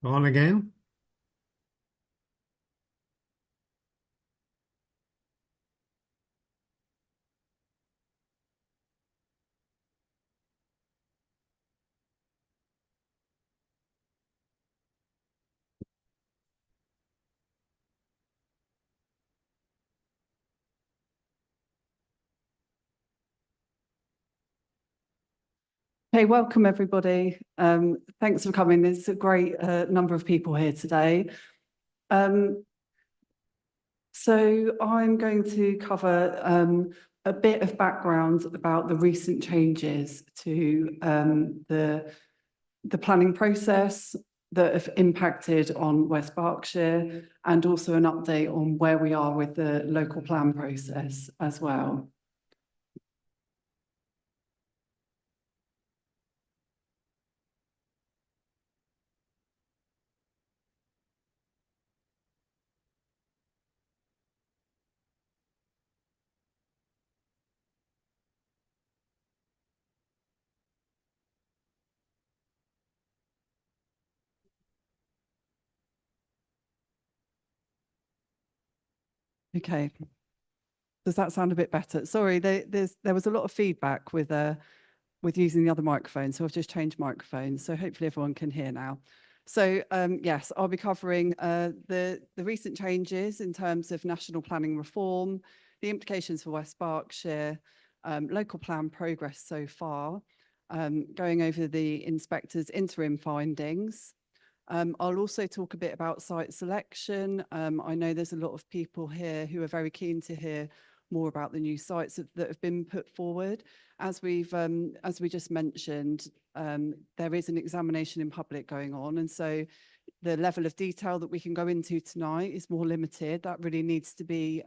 On again. Hey, welcome everybody. Thanks for coming. There's a great number of people here today. So I'm going to cover a bit of background about the recent changes to the planning process that have impacted on West Berkshire, and also an update on where we are with the local plan process as well. Okay. Does that sound a bit better? Sorry, there was a lot of feedback with using the other microphone, so I've just changed microphones, so hopefully everyone can hear now. So yes, I'll be covering the recent changes in terms of national planning reform, the implications for West Berkshire, local plan progress so far, going over the inspector's interim findings. I'll also talk a bit about site selection. I know there's a lot of people here who are very keen to hear more about the new sites that have been put forward. As we just mentioned, there is an examination in public going on, and so the level of detail that we can go into tonight is more limited. That really needs to be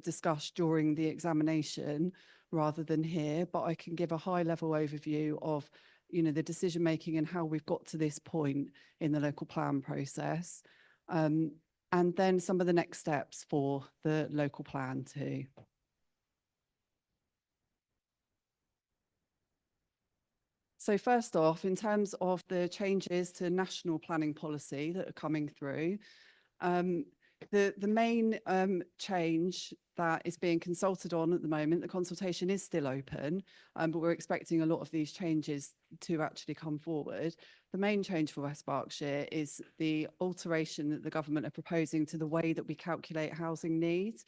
discussed during the examination rather than here, but I can give a high-level overview of the decision making and how we've got to this point in the local plan process. And then some of the next steps for the local plan too. So first off, in terms of the changes to national planning policy that are coming through, the main change that is being consulted on at the moment, the consultation is still open, but we're expecting a lot of these changes to actually come forward. The main change for West Berkshire is the alteration that the government are proposing to the way that we calculate housing needs.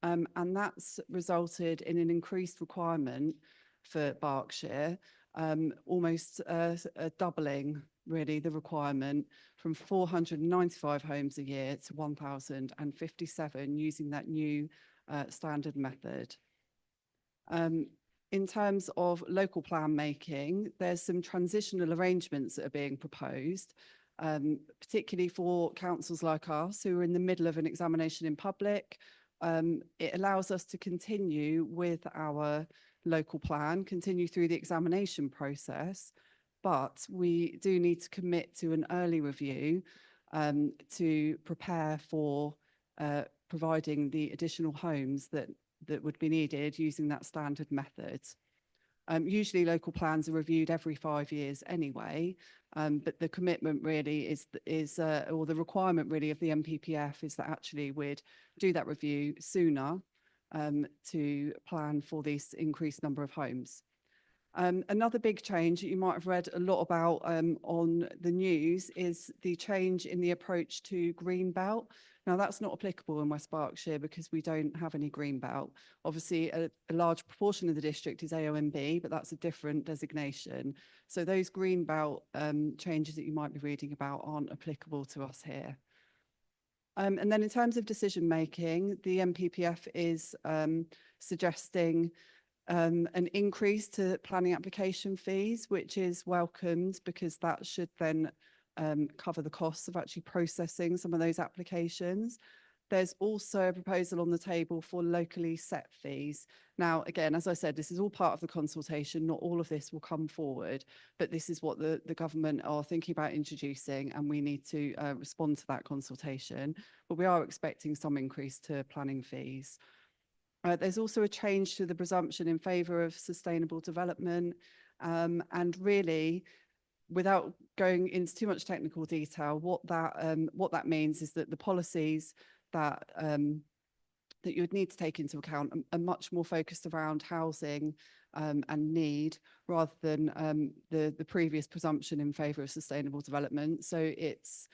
And that's resulted in an increased requirement for Berkshire, almost a doubling really the requirement from 495 homes a year to 1,057 using that new standard method. In terms of local plan making, there's some transitional arrangements that are being proposed, particularly for councils like us who are in the middle of an examination in public. It allows us to continue with our local plan, continue through the examination process, but we do need to commit to an early review to prepare for providing the additional homes that would be needed using that standard method. Usually local plans are reviewed every 5 years anyway, but the commitment really or the requirement really of the NPPF is that actually we'd do that review sooner to plan for this increased number of homes. Another big change that you might have read a lot about on the news is the change in the approach to green belt. Now, that's not applicable in West Berkshire because we don't have any green belt. Obviously, a large proportion of the district is AONB, but that's a different designation. So those green belt changes that you might be reading about aren't applicable to us here. And then in terms of decision making, the NPPF is suggesting an increase to planning application fees, which is welcomed because that should then cover the costs of actually processing some of those applications. There's also a proposal on the table for locally set fees. Now, again, as I said, this is all part of the consultation. Not all of this will come forward, but this is what the government are thinking about introducing, and we need to respond to that consultation. But we are expecting some increase to planning fees. There's also a change to the presumption in favour of sustainable development, and really without going into too much technical detail, what that means is that the policies that that you would need to take into account are much more focused around housing and need, rather than the previous presumption in favour of sustainable development. So it's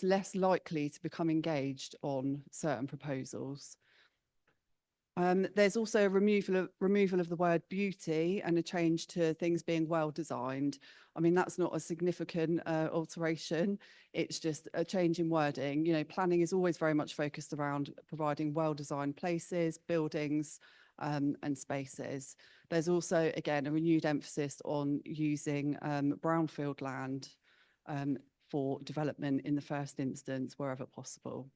less likely to become engaged on certain proposals. There's also a removal of the word beauty and a change to things being well designed. I mean, that's not a significant alteration. It's just a change in wording. You know, planning is always very much focused around providing well-designed places, buildings, and spaces. There's also, again, a renewed emphasis on using brownfield land for development in the first instance, wherever possible.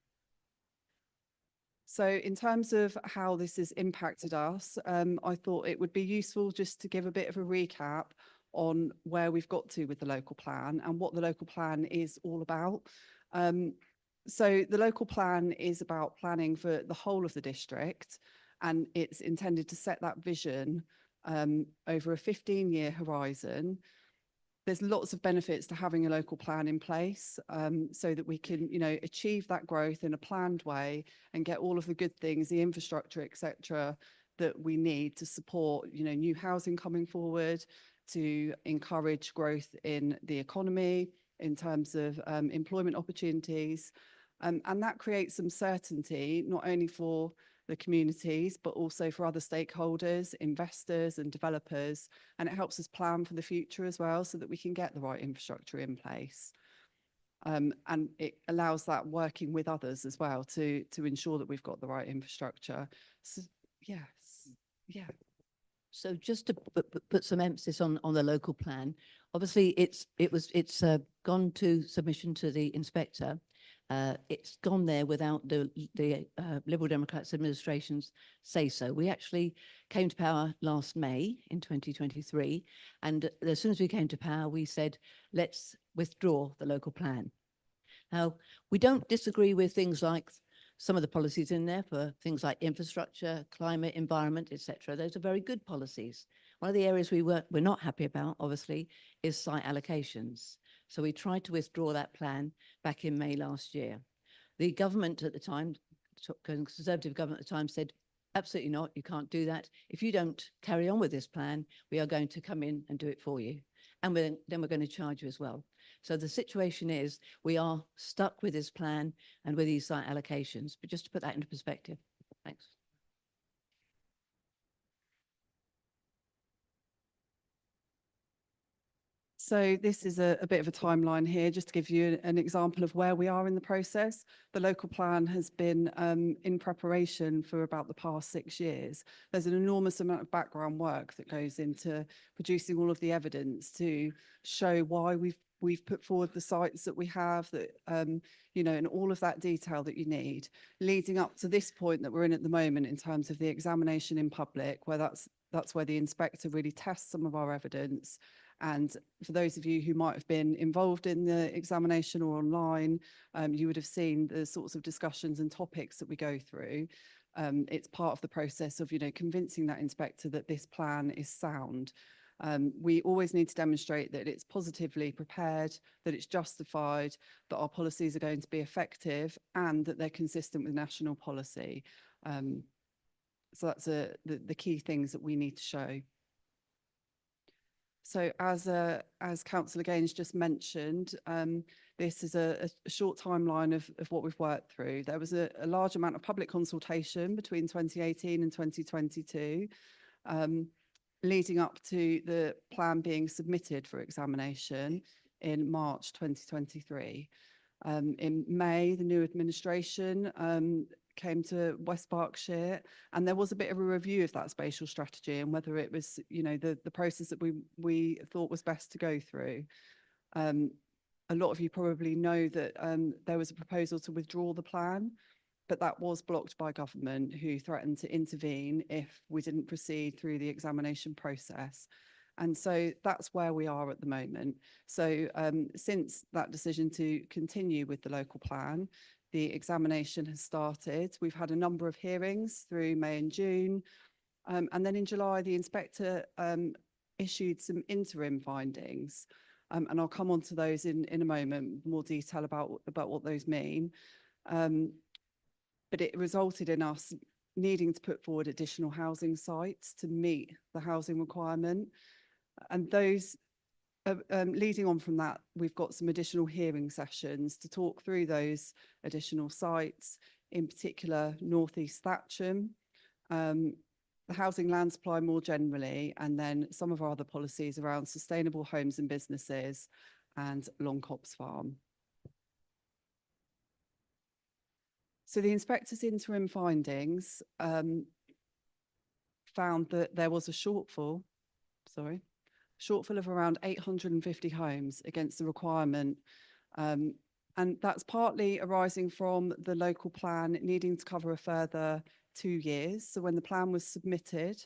So in terms of how this has impacted us, I thought it would be useful just to give a bit of a recap on where we've got to with the local plan and what the local plan is all about. So the local plan is about planning for the whole of the district, and it's intended to set that vision over a 15-year horizon. There's lots of benefits to having a local plan in place, so that we can, you know, achieve that growth in a planned way and get all of the good things, the infrastructure, etc., that we need to support, you know, new housing coming forward, to encourage growth in the economy in terms of employment opportunities. And that creates some certainty, not only for the communities, but also for other stakeholders, investors and developers. And it helps us plan for the future as well, so that we can get the right infrastructure in place. And it allows that working with others as well to ensure that we've got the right infrastructure. So, yes, yeah. So just to put some emphasis on the local plan, obviously it's gone to submission to the inspector. It's gone there without the Liberal Democrats administration's say so. We actually came to power last May in 2023, and as soon as we came to power, we said, let's withdraw the local plan. Now, we don't disagree with things like some of the policies in there for things like infrastructure, climate, environment, etc. Those are very good policies. One of the areas we're not happy about, obviously, is site allocations. So we tried to withdraw that plan back in May last year. The government at the time, Conservative government at the time, said, absolutely not, you can't do that. If you don't carry on with this plan, we are going to come in and do it for you. And then we're going to charge you as well. So the situation is we are stuck with this plan and with these site allocations, but just to put that into perspective. Thanks. So this is a bit of a timeline here, just to give you an example of where we are in the process. The local plan has been in preparation for about the past 6 years. There's an enormous amount of background work that goes into producing all of the evidence to show why we've put forward the sites that we have, that you know, and all of that detail that you need, leading up to this point that we're in at the moment in terms of the examination in public, where that's where the inspector really tests some of our evidence. And for those of you who might have been involved in the examination or online, you would have seen the sorts of discussions and topics that we go through. It's part of the process of, you know, convincing that inspector that this plan is sound. We always need to demonstrate that it's positively prepared, that it's justified, that our policies are going to be effective, and that they're consistent with national policy. So that's the key things that we need to show. So as Councillor Gaines just mentioned, this is a short timeline of what we've worked through. There was a large amount of public consultation between 2018 and 2022, leading up to the plan being submitted for examination in March 2023. In May, the new administration came to West Berkshire, and there was a bit of a review of that spatial strategy and whether it was, you know, the process that we thought was best to go through. A lot of you probably know that there was a proposal to withdraw the plan, but that was blocked by government, who threatened to intervene if we didn't proceed through the examination process. And so that's where we are at the moment. So since that decision to continue with the local plan, the examination has started. We've had a number of hearings through May and June. And then in July, the inspector issued some interim findings. And I'll come on to those in a moment, more detail about what those mean. But it resulted in us needing to put forward additional housing sites to meet the housing requirement. And those, leading on from that, we've got some additional hearing sessions to talk through those additional sites, in particular North East Thatcham, the housing land supply more generally, and then some of our other policies around sustainable homes and businesses and Long Copse Farm. So the inspector's interim findings found that there was a shortfall of around 850 homes against the requirement. And that's partly arising from the local plan needing to cover a further 2 years. So when the plan was submitted,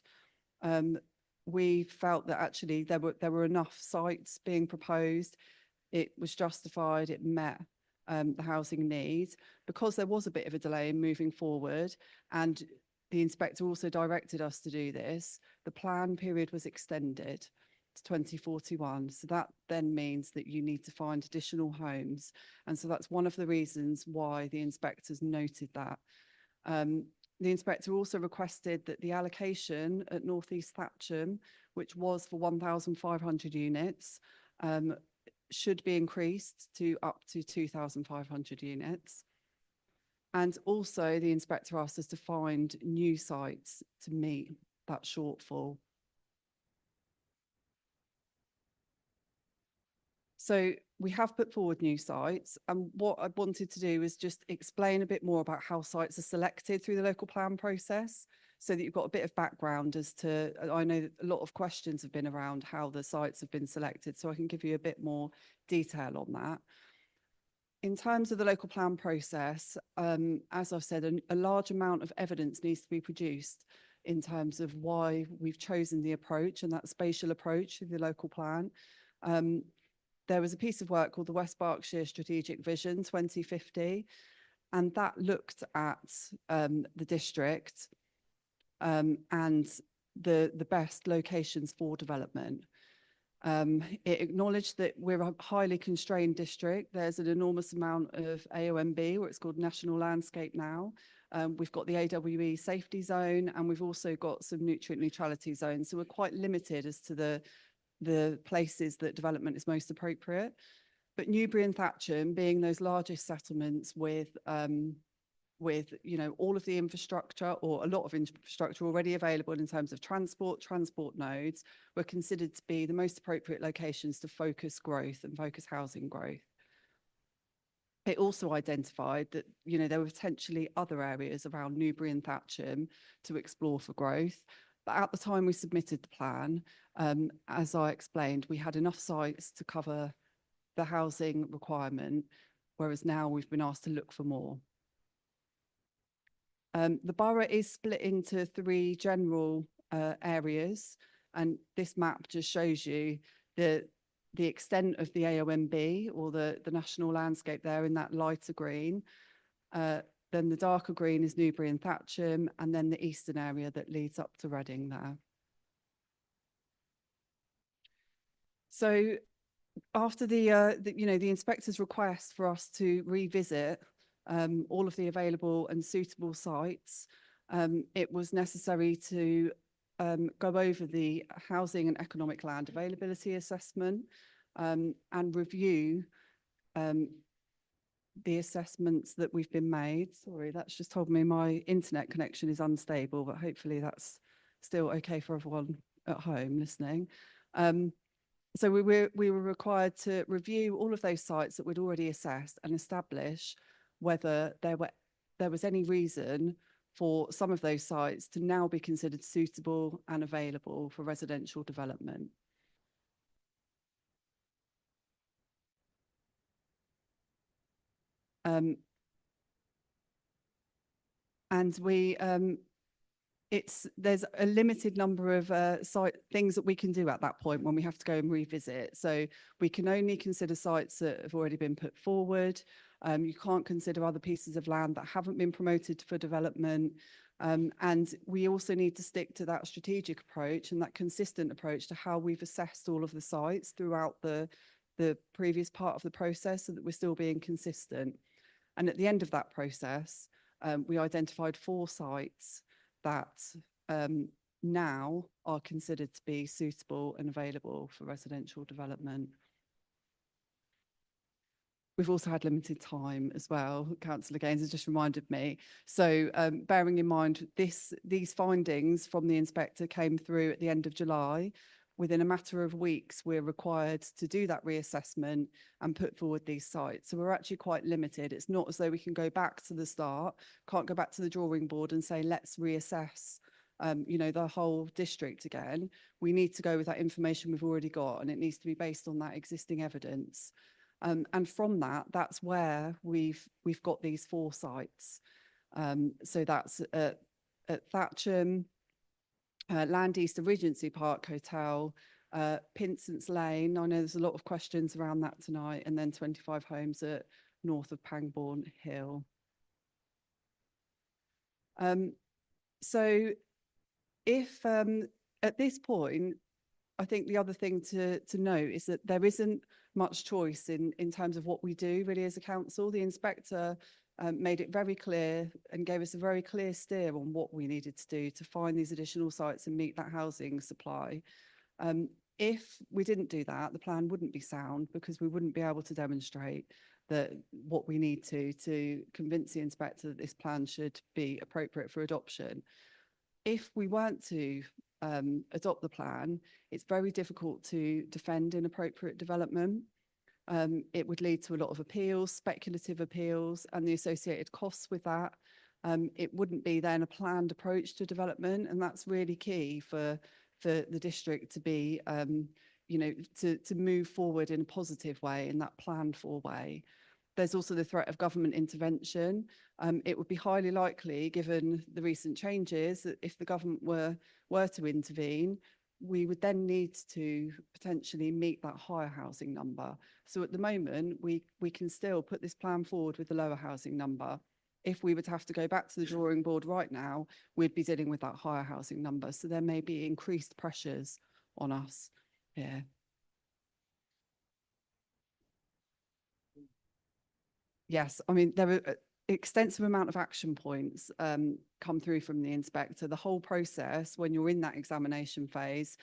we felt that actually there were enough sites being proposed. It was justified, it met the housing needs. Because there was a bit of a delay in moving forward, and the inspector also directed us to do this, the plan period was extended to 2041. So that then means that you need to find additional homes. And so that's one of the reasons why the inspectors noted that. The inspector also requested that the allocation at North East Thatcham, which was for 1,500 units, should be increased to up to 2,500 units. And also the inspector asked us to find new sites to meet that shortfall. So we have put forward new sites, and what I wanted to do is just explain a bit more about how sites are selected through the local plan process, so that you've got a bit of background as to, I know that a lot of questions have been around how the sites have been selected, so I can give you a bit more detail on that. In terms of the local plan process, as I've said, a large amount of evidence needs to be produced in terms of why we've chosen the approach, and that spatial approach to the local plan. There was a piece of work called the West Berkshire Strategic Vision 2050, and that looked at the district and the best locations for development. It acknowledged that we're a highly constrained district. There's an enormous amount of AONB, or it's called National Landscape now. We've got the AWE safety zone, and we've also got some nutrient neutrality zones. So we're quite limited as to the places that development is most appropriate. But Newbury and Thatcham, being those largest settlements with all of the infrastructure, or a lot of infrastructure already available in terms of transport nodes, were considered to be the most appropriate locations to focus growth and focus housing growth. It also identified that there were potentially other areas around Newbury and Thatcham to explore for growth. But at the time we submitted the plan, as I explained, we had enough sites to cover the housing requirement, whereas now we've been asked to look for more. The borough is split into 3 general areas, and this map just shows you the extent of the AONB, or the national landscape there in that lighter green. Then the darker green is Newbury and Thatcham, and then the eastern area that leads up to Reading there. So after the inspector's request for us to revisit all of the available and suitable sites, it was necessary to go over the housing and economic land availability assessment and review the assessments that we've been made. Sorry, that's just told me my internet connection is unstable, but hopefully that's still okay for everyone at home listening. So we were required to review all of those sites that we'd already assessed and establish whether there was any reason for some of those sites to now be considered suitable and available for residential development. And there's a limited number of things that we can do at that point when we have to go and revisit. So we can only consider sites that have already been put forward. You can't consider other pieces of land that haven't been promoted for development. And we also need to stick to that strategic approach and that consistent approach to how we've assessed all of the sites throughout the the previous part of the process so that we're still being consistent. And at the end of that process, we identified 4 sites that now are considered to be suitable and available for residential development. We've also had limited time as well. Councillor Gaines has just reminded me. So bearing in mind these findings from the inspector came through at the end of July. Within a matter of weeks, we're required to do that reassessment and put forward these sites. So we're actually quite limited. It's not as though we can go back to the start, can't go back to the drawing board and say, let's reassess the whole district again. We need to go with that information we've already got, and it needs to be based on that existing evidence. And from that's where we've got these 4 sites. So that's at Thatcham, Land East of Regency Park Hotel, Pinsent's Lane. I know there's a lot of questions around that tonight, and then 25 homes at north of Pangbourne Hill. So if at this point, I think the other thing to note is that there isn't much choice in terms of what we do really as a council. The inspector made it very clear and gave us a very clear steer on what we needed to do to find these additional sites and meet that housing supply. If we didn't do that, the plan wouldn't be sound, because we wouldn't be able to demonstrate that what we need to convince the inspector that this plan should be appropriate for adoption. If we weren't to adopt the plan, it's very difficult to defend inappropriate development. It would lead to a lot of appeals, speculative appeals, and the associated costs with that. It wouldn't be then a planned approach to development, and that's really key for the district to be, to move forward in a positive way, in that planned for way. There's also the threat of government intervention. It would be highly likely, given the recent changes, that if the government were to intervene, we would then need to potentially meet that higher housing number. So at the moment, we can still put this plan forward with the lower housing number. If we were to have to go back to the drawing board right now, we'd be dealing with that higher housing number. So there may be increased pressures on us here. Yes, I mean, there are extensive amount of action points come through from the inspector. The whole process, when you're in that examination phase,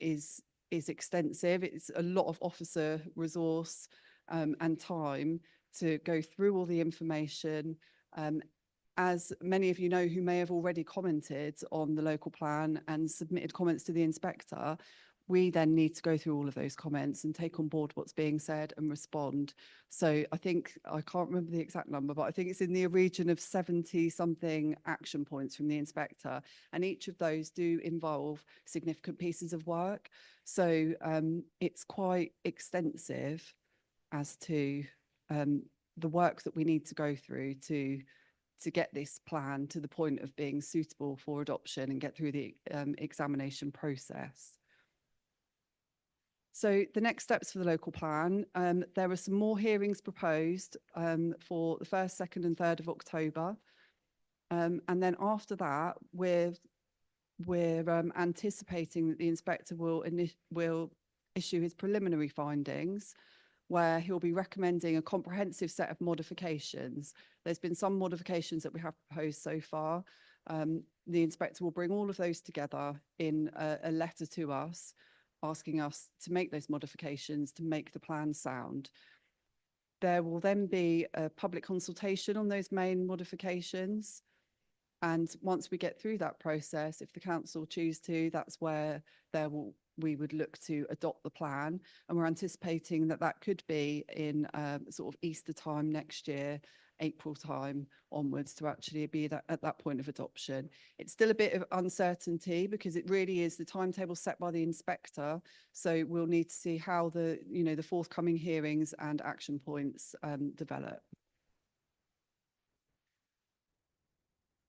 is extensive. It's a lot of officer resource and time to go through all the information. As many of you know who may have already commented on the local plan and submitted comments to the inspector, we then need to go through all of those comments and take on board what's being said and respond. So I think, I can't remember the exact number, but I think it's in the region of 70 something action points from the inspector. And each of those do involve significant pieces of work. So it's quite extensive as to the work that we need to go through to get this plan to the point of being suitable for adoption and get through the examination process. So the next steps for the local plan, there are some more hearings proposed for the 1st, 2nd and 3rd of October. And then after that, we're anticipating that the inspector will issue his preliminary findings, where he'll be recommending a comprehensive set of modifications. There's been some modifications that we have proposed so far. The inspector will bring all of those together in a letter to us, asking us to make those modifications to make the plan sound. There will then be a public consultation on those main modifications. And once we get through that process, if the council choose to, that's where we would look to adopt the plan. And we're anticipating that that could be in sort of Easter time next year, April time onwards, to actually be at that point of adoption. It's still a bit of uncertainty because it really is the timetable set by the inspector. So we'll need to see how the forthcoming hearings and action points develop.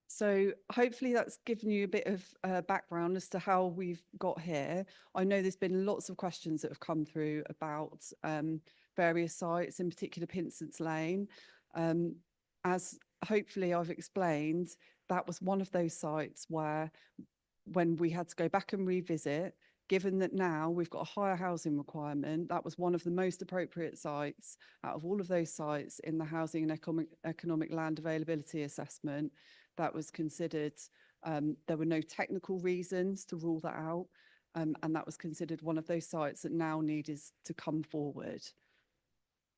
So hopefully that's given you a bit of background as to how we've got here. I know there's been lots of questions that have come through about various sites, in particular Pinsent's Lane. As hopefully I've explained, that was one of those sites where, when we had to go back and revisit, given that now we've got a higher housing requirement, that was one of the most appropriate sites out of all of those sites in the housing and economic land availability assessment that was considered. There were no technical reasons to rule that out. And that was considered one of those sites that now needed to come forward.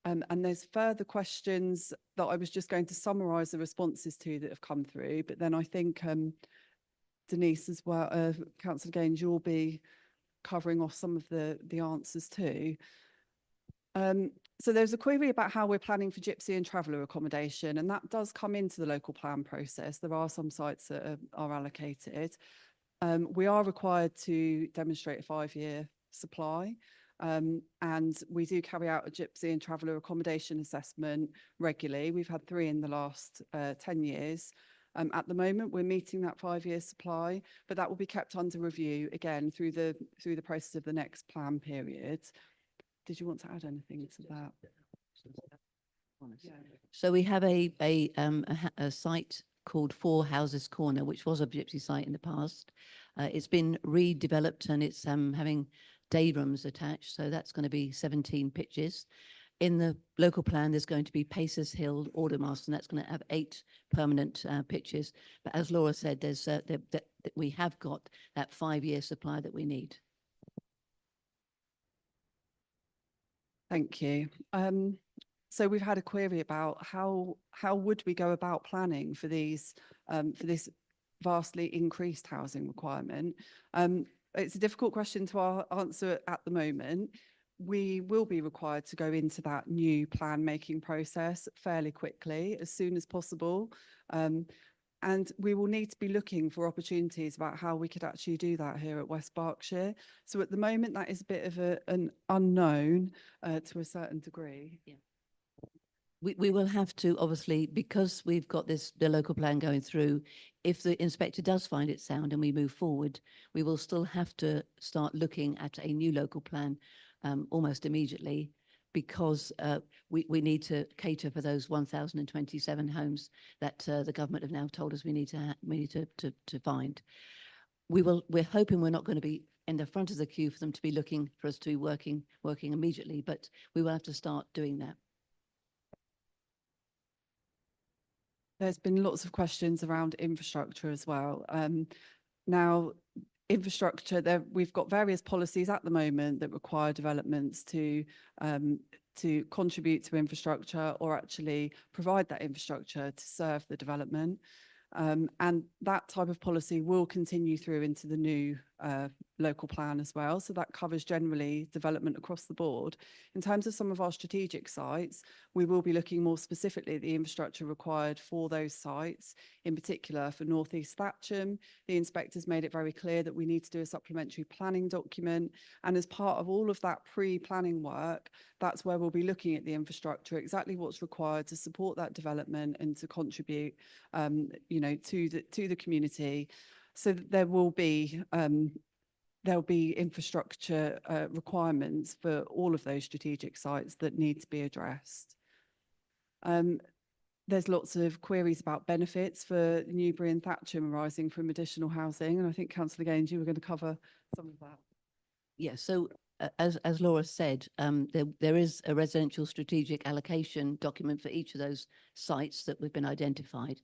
And there's further questions that I was just going to summarise the responses to that have come through, but then I think Denise as well, Councillor Gaines, you'll be covering off some of the answers too. So there's a query about how we're planning for gypsy and traveller accommodation, and that does come into the local plan process. There are some sites that are allocated. We are required to demonstrate a 5-year supply, and we do carry out a gypsy and traveller accommodation assessment regularly. We've had 3 in the last 10 years. At the moment, we're meeting that 5-year supply, but that will be kept under review again through the process of the next plan period. Did you want to add anything to that? Yeah. So we have a site called 4 Houses Corner, which was a gypsy site in the past. It's been redeveloped and it's having day rooms attached. So that's going to be 17 pitches. In the local plan, there's going to be Pacers Hill, Aldermaston. That's going to have 8 permanent pitches. But as Laura said, there's we have got that 5-year supply that we need. Thank you. So we've had a query about how would we go about planning for these for this vastly increased housing requirement. It's a difficult question to answer at the moment. We will be required to go into that new plan making process fairly quickly, as soon as possible. And we will need to be looking for opportunities about how we could actually do that here at West Berkshire. So at the moment, that is a bit of an unknown to a certain degree. Yeah. We will have to, obviously, because we've got the local plan going through, if the inspector does find it sound and we move forward, we will still have to start looking at a new local plan almost immediately, because we need to cater for those 1,027 homes that the government have now told us we need to find. We're hoping we're not going to be in the front of the queue for them to be looking for us to be working immediately, but we will have to start doing that. There's been lots of questions around infrastructure as well. Now, infrastructure, we've got various policies at the moment that require developments to contribute to infrastructure or actually provide that infrastructure to serve the development. And that type of policy will continue through into the new local plan as well. So that covers generally development across the board. In terms of some of our strategic sites, we will be looking more specifically at the infrastructure required for those sites, in particular for North East Thatcham. The inspectors made it very clear that we need to do a supplementary planning document. And as part of all of that pre-planning work, that's where we'll be looking at the infrastructure, exactly what's required to support that development and to contribute, you know, to the community. So that there'll be infrastructure requirements for all of those strategic sites that need to be addressed. There's lots of queries about benefits for Newbury and Thatcham arising from additional housing, and I think Councillor Gaines, you were going to cover some of that. Yeah, so as Laura said, there is a residential strategic allocation document for each of those sites that have been identified.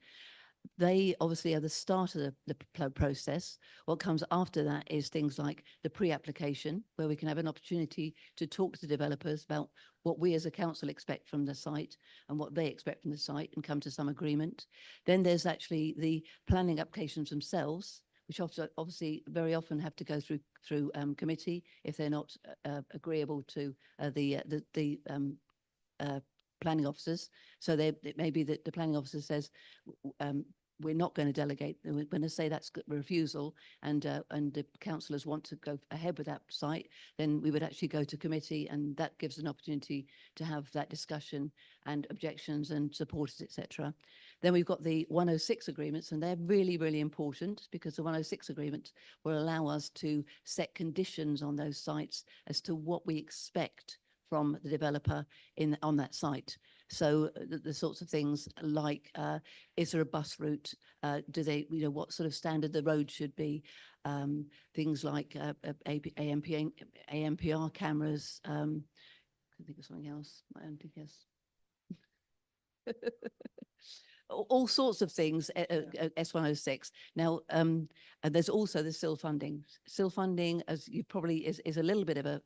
They obviously are the start of the process. What comes after that is things like the pre-application, where we can have an opportunity to talk to the developers about what we as a council expect from the site and what they expect from the site and come to some agreement. Then there's actually the planning applications themselves, which obviously very often have to go through committee if they're not agreeable to the planning officers. So it may be that the planning officer says, we're not going to delegate, we're going to say that's refusal, and the councillors want to go ahead with that site, then we would actually go to committee, and that gives an opportunity to have that discussion and objections and supporters, etc. Then we've got the 106 agreements, and they're really, really important, because the 106 agreement will allow us to set conditions on those sites as to what we expect from the developer on that site. So the sorts of things like, is there a bus route? Do they, what sort of standard the road should be? Things like AMPR cameras. I think of something else. I don't think yes. All sorts of things, S106. Now, and there's also the SIL funding. SIL funding, as you probably is a little bit of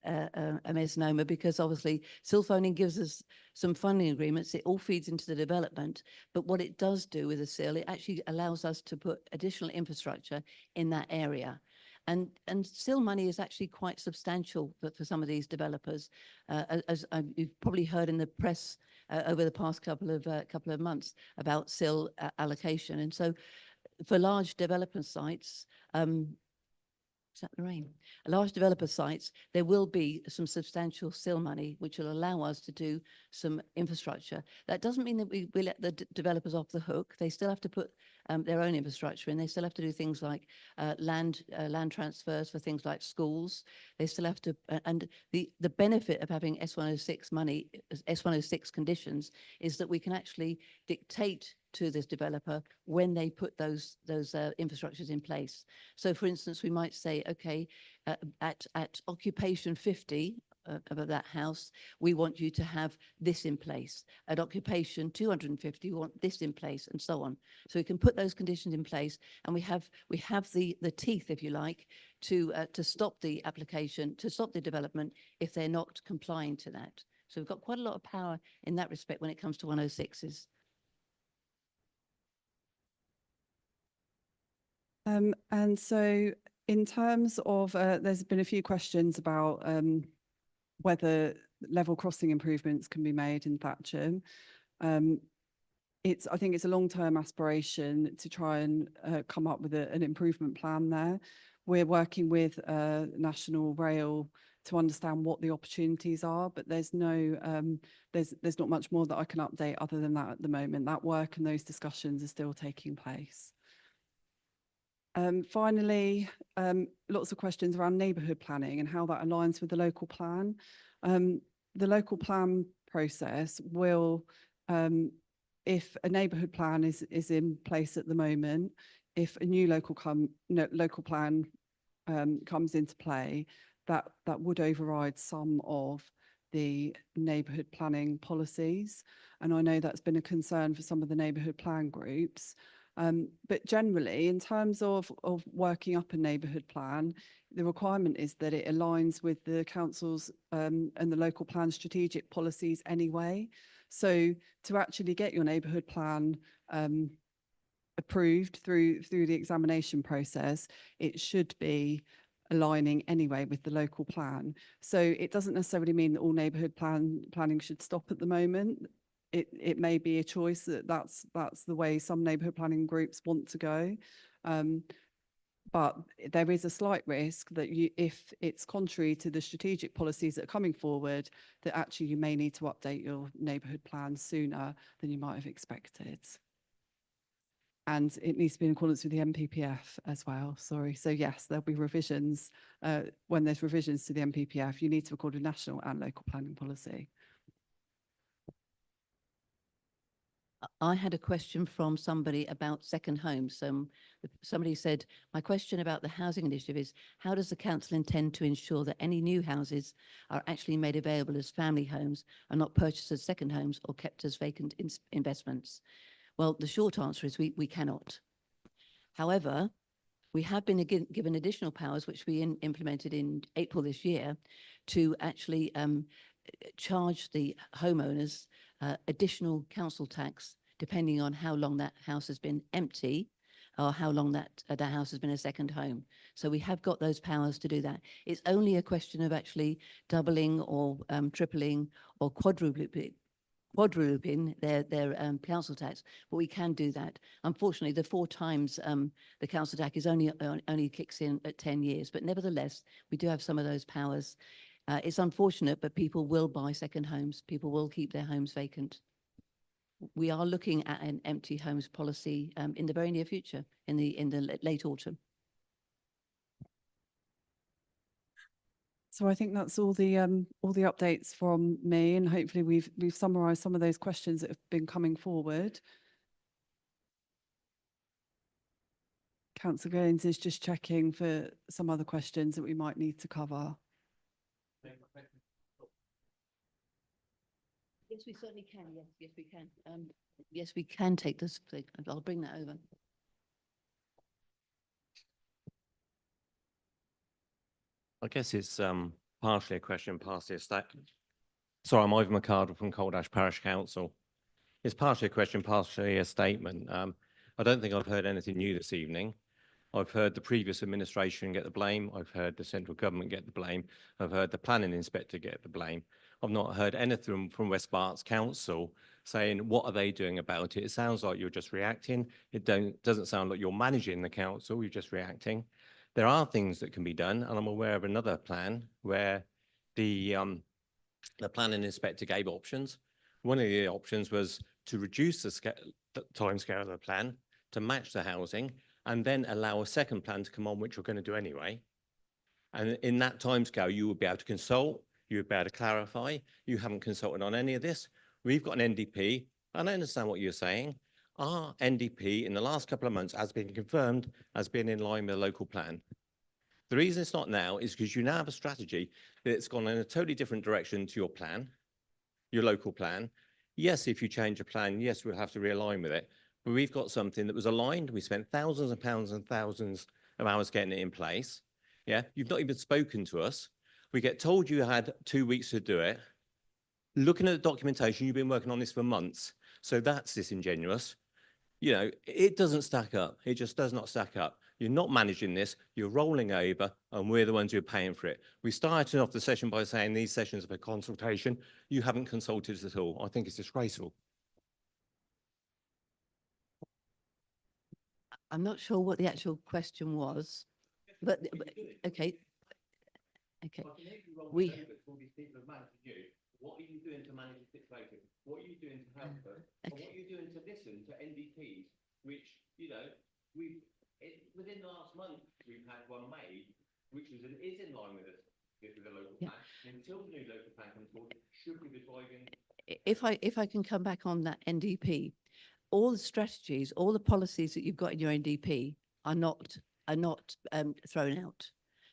a misnomer, because obviously SIL funding gives us some funding agreements. It all feeds into the development. But what it does do with the SIL, it actually allows us to put additional infrastructure in that area. And SIL money is actually quite substantial for some of these developers. As you've probably heard in the press over the past couple of months about SIL allocation. And so for large developer sites, is that Lorraine? Large developer sites, there will be some substantial SIL money, which will allow us to do some infrastructure. That doesn't mean that we let the developers off the hook. They still have to put their own infrastructure in. They still have to do things like land transfers for things like schools. They still have to, and the benefit of having S106 money, S106 conditions, is that we can actually dictate to this developer when they put those infrastructures in place. So, for instance, we might say, okay, at occupation 50 of that house, we want you to have this in place. At occupation 250, we want this in place, and so on. So we can put those conditions in place, and we have the teeth, if you like, to stop the application, to stop the development if they're not complying to that. So we've got quite a lot of power in that respect when it comes to 106s. And so in terms of, there's been a few questions about whether level crossing improvements can be made in Thatcham. I think it's a long-term aspiration to try and come up with an improvement plan there. We're working with National Rail to understand what the opportunities are, but there's no, there's not much more that I can update other than that at the moment. That work and those discussions are still taking place. Finally, lots of questions around neighbourhood planning and how that aligns with the local plan. The local plan process will, if a neighbourhood plan is in place at the moment, if a new local plan comes into play, that would override some of the neighbourhood planning policies. And I know that's been a concern for some of the neighbourhood plan groups. But generally, in terms of working up a neighbourhood plan, the requirement is that it aligns with the council's and the local plan strategic policies anyway. So to actually get your neighbourhood plan approved through the examination process, it should be aligning anyway with the local plan. So it doesn't necessarily mean that all neighbourhood planning should stop at the moment. It may be a choice that's the way some neighbourhood planning groups want to go. But there is a slight risk that if it's contrary to the strategic policies that are coming forward, that actually you may need to update your neighbourhood plan sooner than you might have expected. And it needs to be in accordance with the NPPF as well, sorry. So yes, there'll be revisions. When there's revisions to the NPPF, you need to record a national and local planning policy. I had a question from somebody about second homes. Somebody said, my question about the housing initiative is, how does the council intend to ensure that any new houses are actually made available as family homes and not purchased as second homes or kept as vacant investments? Well, the short answer is we cannot. However, we have been given additional powers, which we implemented in April this year, to actually charge the homeowners additional council tax, depending on how long that house has been empty or how long that house has been a second home. So we have got those powers to do that. It's only a question of actually doubling or tripling or quadrupling their council tax, but we can do that. Unfortunately, the 4 times the council tax is only kicks in at 10 years, but nevertheless, we do have some of those powers. It's unfortunate, but people will buy second homes. People will keep their homes vacant. We are looking at an empty homes policy in the very near future, in the late autumn. So I think that's all the updates from me, and hopefully we've summarised some of those questions that have been coming forward. Councillor Gaines is just checking for some other questions that we might need to cover. Yes, we certainly can. Yes, yes, we can. Yes, we can take this. I'll bring that over. I guess it's partially a question, partially a statement. Sorry, I'm Ivan McCardle from Coldash Parish Council. It's partially a question, partially a statement. I don't think I've heard anything new this evening. I've heard the previous administration get the blame. I've heard the central government get the blame. I've heard the planning inspector get the blame. I've not heard anything from West Berkshire Council saying what are they doing about it. It sounds like you're just reacting. It doesn't sound like you're managing the council. You're just reacting. There are things that can be done, and I'm aware of another plan where the planning inspector gave options. One of the options was to reduce the timescale of the plan to match the housing, and then allow a second plan to come on, which we're going to do anyway. And in that timescale, you would be able to consult, you would be able to clarify. You haven't consulted on any of this. We've got an NDP, and I understand what you're saying. Our NDP in the last couple of months has been confirmed as being in line with the local plan. The reason it's not now is because you now have a strategy that's gone in a totally different direction to your plan, your local plan. Yes, if you change a plan, yes, we'll have to realign with it. But we've got something that was aligned. We spent thousands of pounds and thousands of hours getting it in place. Yeah, you've not even spoken to us. We get told you had 2 weeks to do it. Looking at the documentation, you've been working on this for months. So that's disingenuous. You know, it doesn't stack up. It just does not stack up. You're not managing this. You're rolling over, and we're the ones who are paying for it. We started off the session by saying these sessions are for consultation. You haven't consulted us at all. I think it's disgraceful. I'm not sure what the actual question was, but okay. Okay. We. What are you doing to manage the situation? What are you doing to help them? Okay. And what are you doing to listen to NDPs, which, you know, within the last month, we've had one made, which is in line with the local plan. Until the new local plan comes forward, should we be driving? If I can come back on that NDP, all the strategies, all the policies that you've got in your NDP are not thrown out.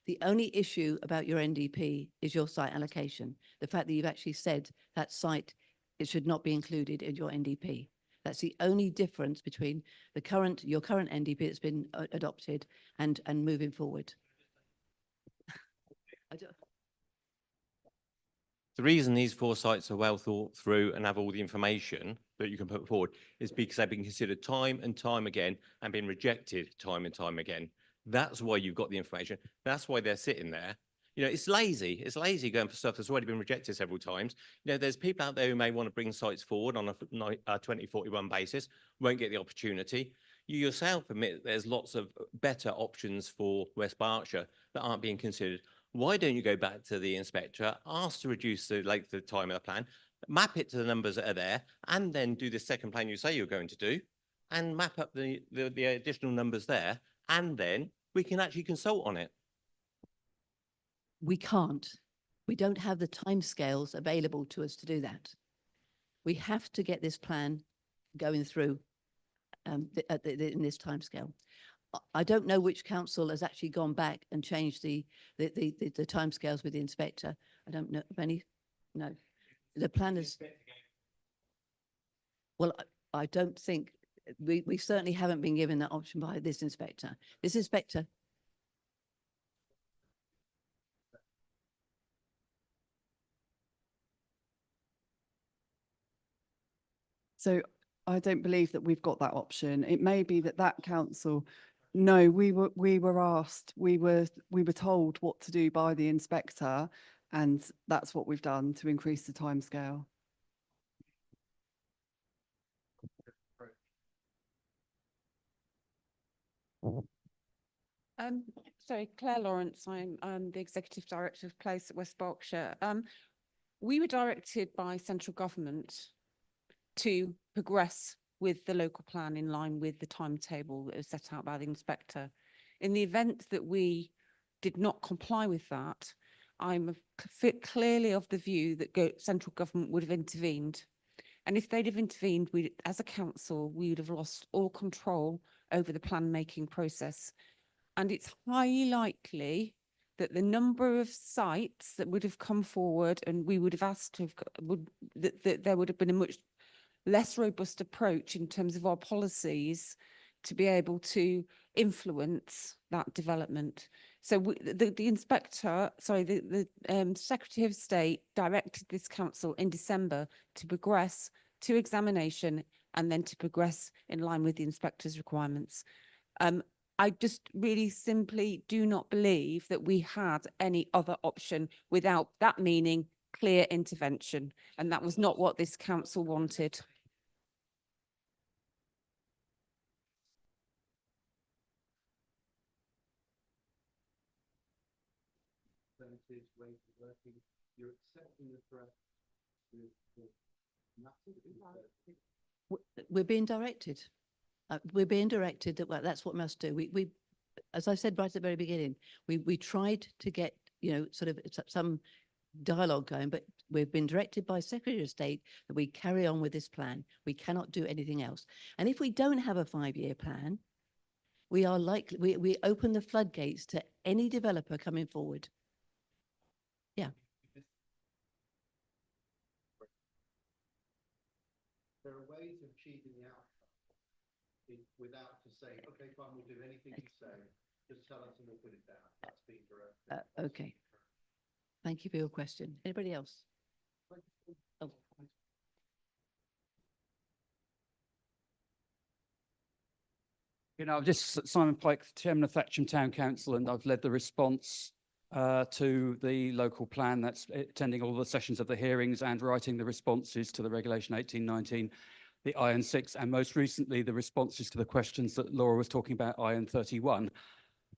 The only issue about your NDP is your site allocation. The fact that you've actually said that site, it should not be included in your NDP. That's the only difference between your current NDP that's been adopted and moving forward. The reason these 4 sites are well thought through and have all the information that you can put forward is because they've been considered time and time again and been rejected time and time again. That's why you've got the information. That's why they're sitting there. You know, it's lazy. It's lazy going for stuff that's already been rejected several times. You know, there's people out there who may want to bring sites forward on a 2041 basis, won't get the opportunity. You yourself admit there's lots of better options for West Berkshire that aren't being considered. Why don't you go back to the inspector, ask to reduce the length of time of the plan, map it to the numbers that are there, and then do the second plan you say you're going to do, and map up the additional numbers there, and then we can actually consult on it. We can't. We don't have the timescales available to us to do that. We have to get this plan going through in this timescale. I don't know which council has actually gone back and changed the timescales with the inspector. I don't know of any. No, the planners. Well, I don't think we certainly haven't been given that option by this inspector. This inspector. So I don't believe that we've got that option. It may be that council, no, we were asked, we were told what to do by the inspector, and that's what we've done to increase the timescale. Sorry, Claire Lawrence. I'm the Executive Director of Place at West Berkshire. We were directed by central government to progress with the local plan in line with the timetable that was set out by the inspector. In the event that we did not comply with that, clearly of the view that central government would have intervened. And if they'd have intervened, we, as a council, we would have lost all control over the plan making process. And it's highly likely that the number of sites that would have come forward and we would have asked to have, that there would have been a much less robust approach in terms of our policies to be able to influence that development. So the inspector, sorry, the Secretary of State directed this council in December to progress to examination and then to progress in line with the inspector's requirements. I just really simply do not believe that we had any other option without that meaning clear intervention. And that was not what this council wanted. We're being directed. We're being directed that well, that's what we must do. We, as I said right at the very beginning, we tried to get, you know, sort of some dialogue going, but we've been directed by Secretary of State that we carry on with this plan. We cannot do anything else. And if we don't have a 5-year plan, we are likely, we open the floodgates to any developer coming forward. Yeah. There are ways of achieving the outcome without to say, okay, fine, we'll do anything you say. Just tell us and we'll put it down. That's being direct. Okay. Thank you for your question. Anybody else? Oh. You know, I'm just Simon Pike, Chairman of Thatcham Town Council, and I've led the response to the local plan. That's attending all the sessions of the hearings and writing the responses to the Regulation 1819, the Iron 6, and most recently the responses to the questions that Laura was talking about, Iron 31.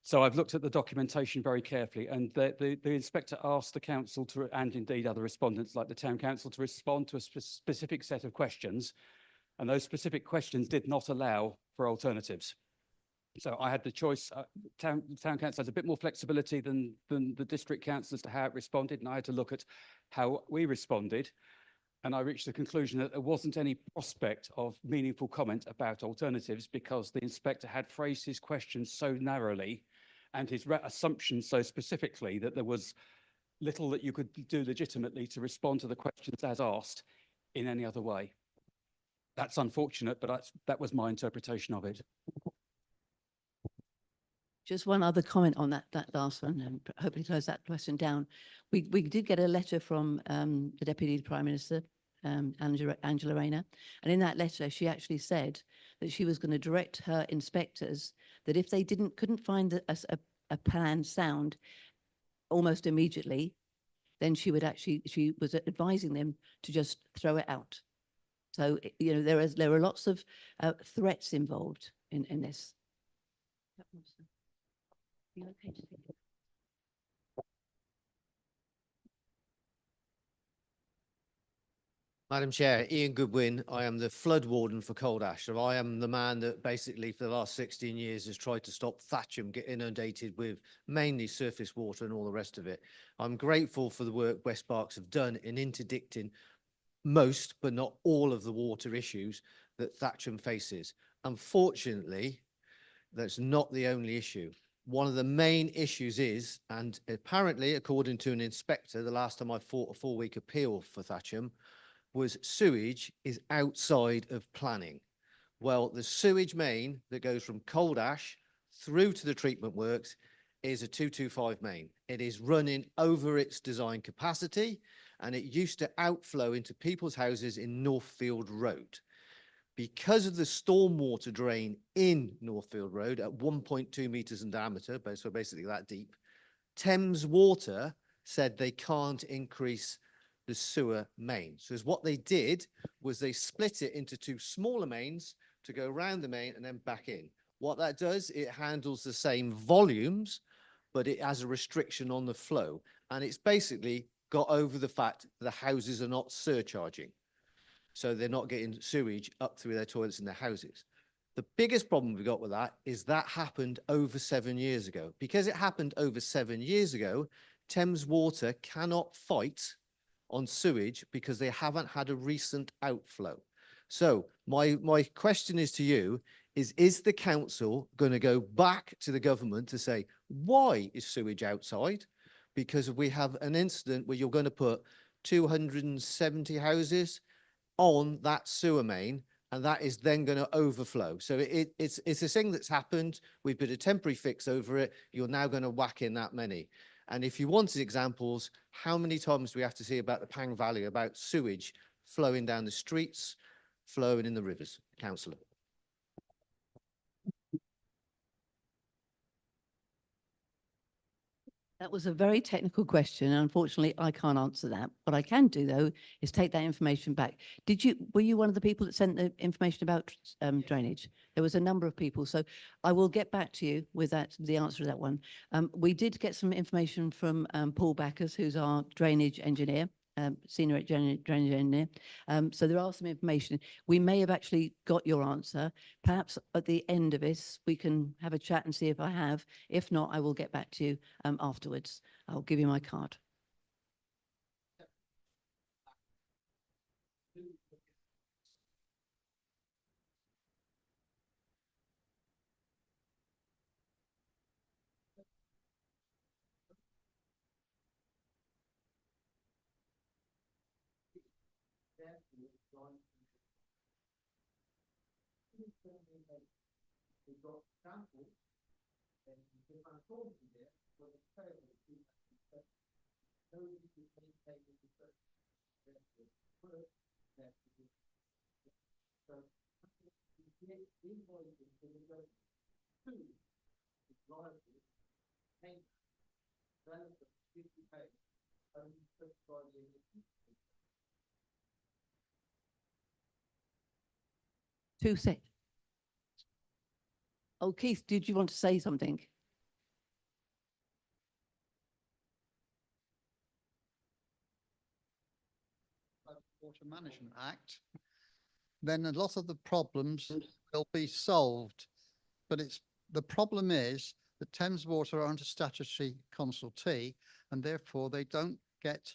So I've looked at the documentation very carefully, and the inspector asked the council to, and indeed other respondents like the town council, to respond to a specific set of questions, and those specific questions did not allow for alternatives. So I had the choice. Town council has a bit more flexibility than the district council as to how it responded, and I had to look at how we responded. And I reached the conclusion that there wasn't any prospect of meaningful comment about alternatives because the inspector had phrased his questions so narrowly and his assumptions so specifically that there was little that you could do legitimately to respond to the questions as asked in any other way. That's unfortunate, but that was my interpretation of it. Just one other comment on that last one, and hopefully close that question down. We did get a letter from the Deputy Prime Minister, Angela Rayner, and in that letter she actually said that she was going to direct her inspectors that if they couldn't find a plan sound almost immediately, then she was advising them to just throw it out. So you know there are lots of threats involved in this. You okay to take it? Madam Chair, Ian Goodwin, I am the flood warden for Cold Ash. So I am the man that basically for the last 16 years has tried to stop Thatcham getting inundated with mainly surface water and all the rest of it. I'm grateful for the work West Berks have done in interdicting most, but not all of the water issues that Thatcham faces. Unfortunately, that's not the only issue. One of the main issues is, and apparently, according to an inspector, the last time I fought a 4-week appeal for Thatcham, was sewage is outside of planning. Well, the sewage main that goes from Cold Ash through to the treatment works is a 225 main. It is running over its design capacity, and it used to outflow into people's houses in Northfield Road. Because of the stormwater drain in Northfield Road at 1.2 meters in diameter, so basically that deep, Thames Water said they can't increase the sewer main. So what they did was they split it into 2 smaller mains to go around the main and then back in. What that does, it handles the same volumes, but it has a restriction on the flow. And it's basically got over the fact the houses are not surcharging. So they're not getting sewage up through their toilets in their houses. The biggest problem we got with that is that happened over 7 years ago. Because it happened over 7 years ago, Thames Water cannot fight on sewage because they haven't had a recent outflow. So my question is to you, is the council going to go back to the government to say, why is sewage outside? Because we have an incident where you're going to put 270 houses on that sewer main, and that is then going to overflow. So it's a thing that's happened. We've put a temporary fix over it. You're now going to whack in that many. And if you wanted examples, how many times do we have to see about the Pang Valley, about sewage flowing down the streets, flowing in the rivers? Councillor. That was a very technical question. Unfortunately, I can't answer that. What I can do, though, is take that information back. Were you one of the people that sent the information about drainage? There was a number of people. So I will get back to you with the answer to that one. We did get some information from Paul Backers, who's our drainage engineer. Senior drainage engineer. So there are some information. We may have actually got your answer. Perhaps at the end of this, we can have a chat and see if I have. If not, I will get back to you afterwards. I'll give you my card. Two sec. Oh, Keith, did you want to say something? Water Management Act, then a lot of the problems will be solved. But the problem is that Thames Water aren't a statutory consultee, and therefore they don't get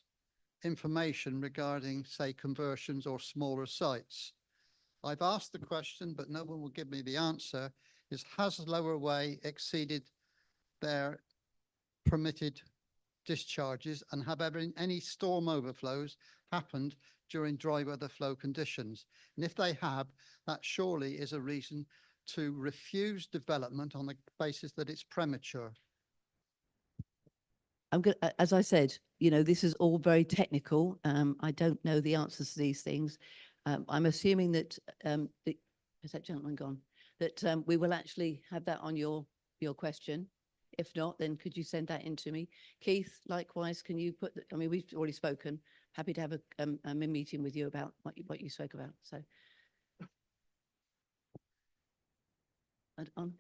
information regarding, say, conversions or smaller sites. I've asked the question, but no one will give me the answer, is has Lower Way exceeded their permitted discharges, and have ever any storm overflows happened during dry weather flow conditions? And if they have, that surely is a reason to refuse development on the basis that it's premature. I'm going as I said, this is all very technical. I don't know the answers to these things. I'm assuming that has that gentleman gone? That we will actually have that on your question. If not, then could you send that in to me? Keith, likewise, can you put, we've already spoken. Happy to have a meeting with you about what you spoke about. So. And on.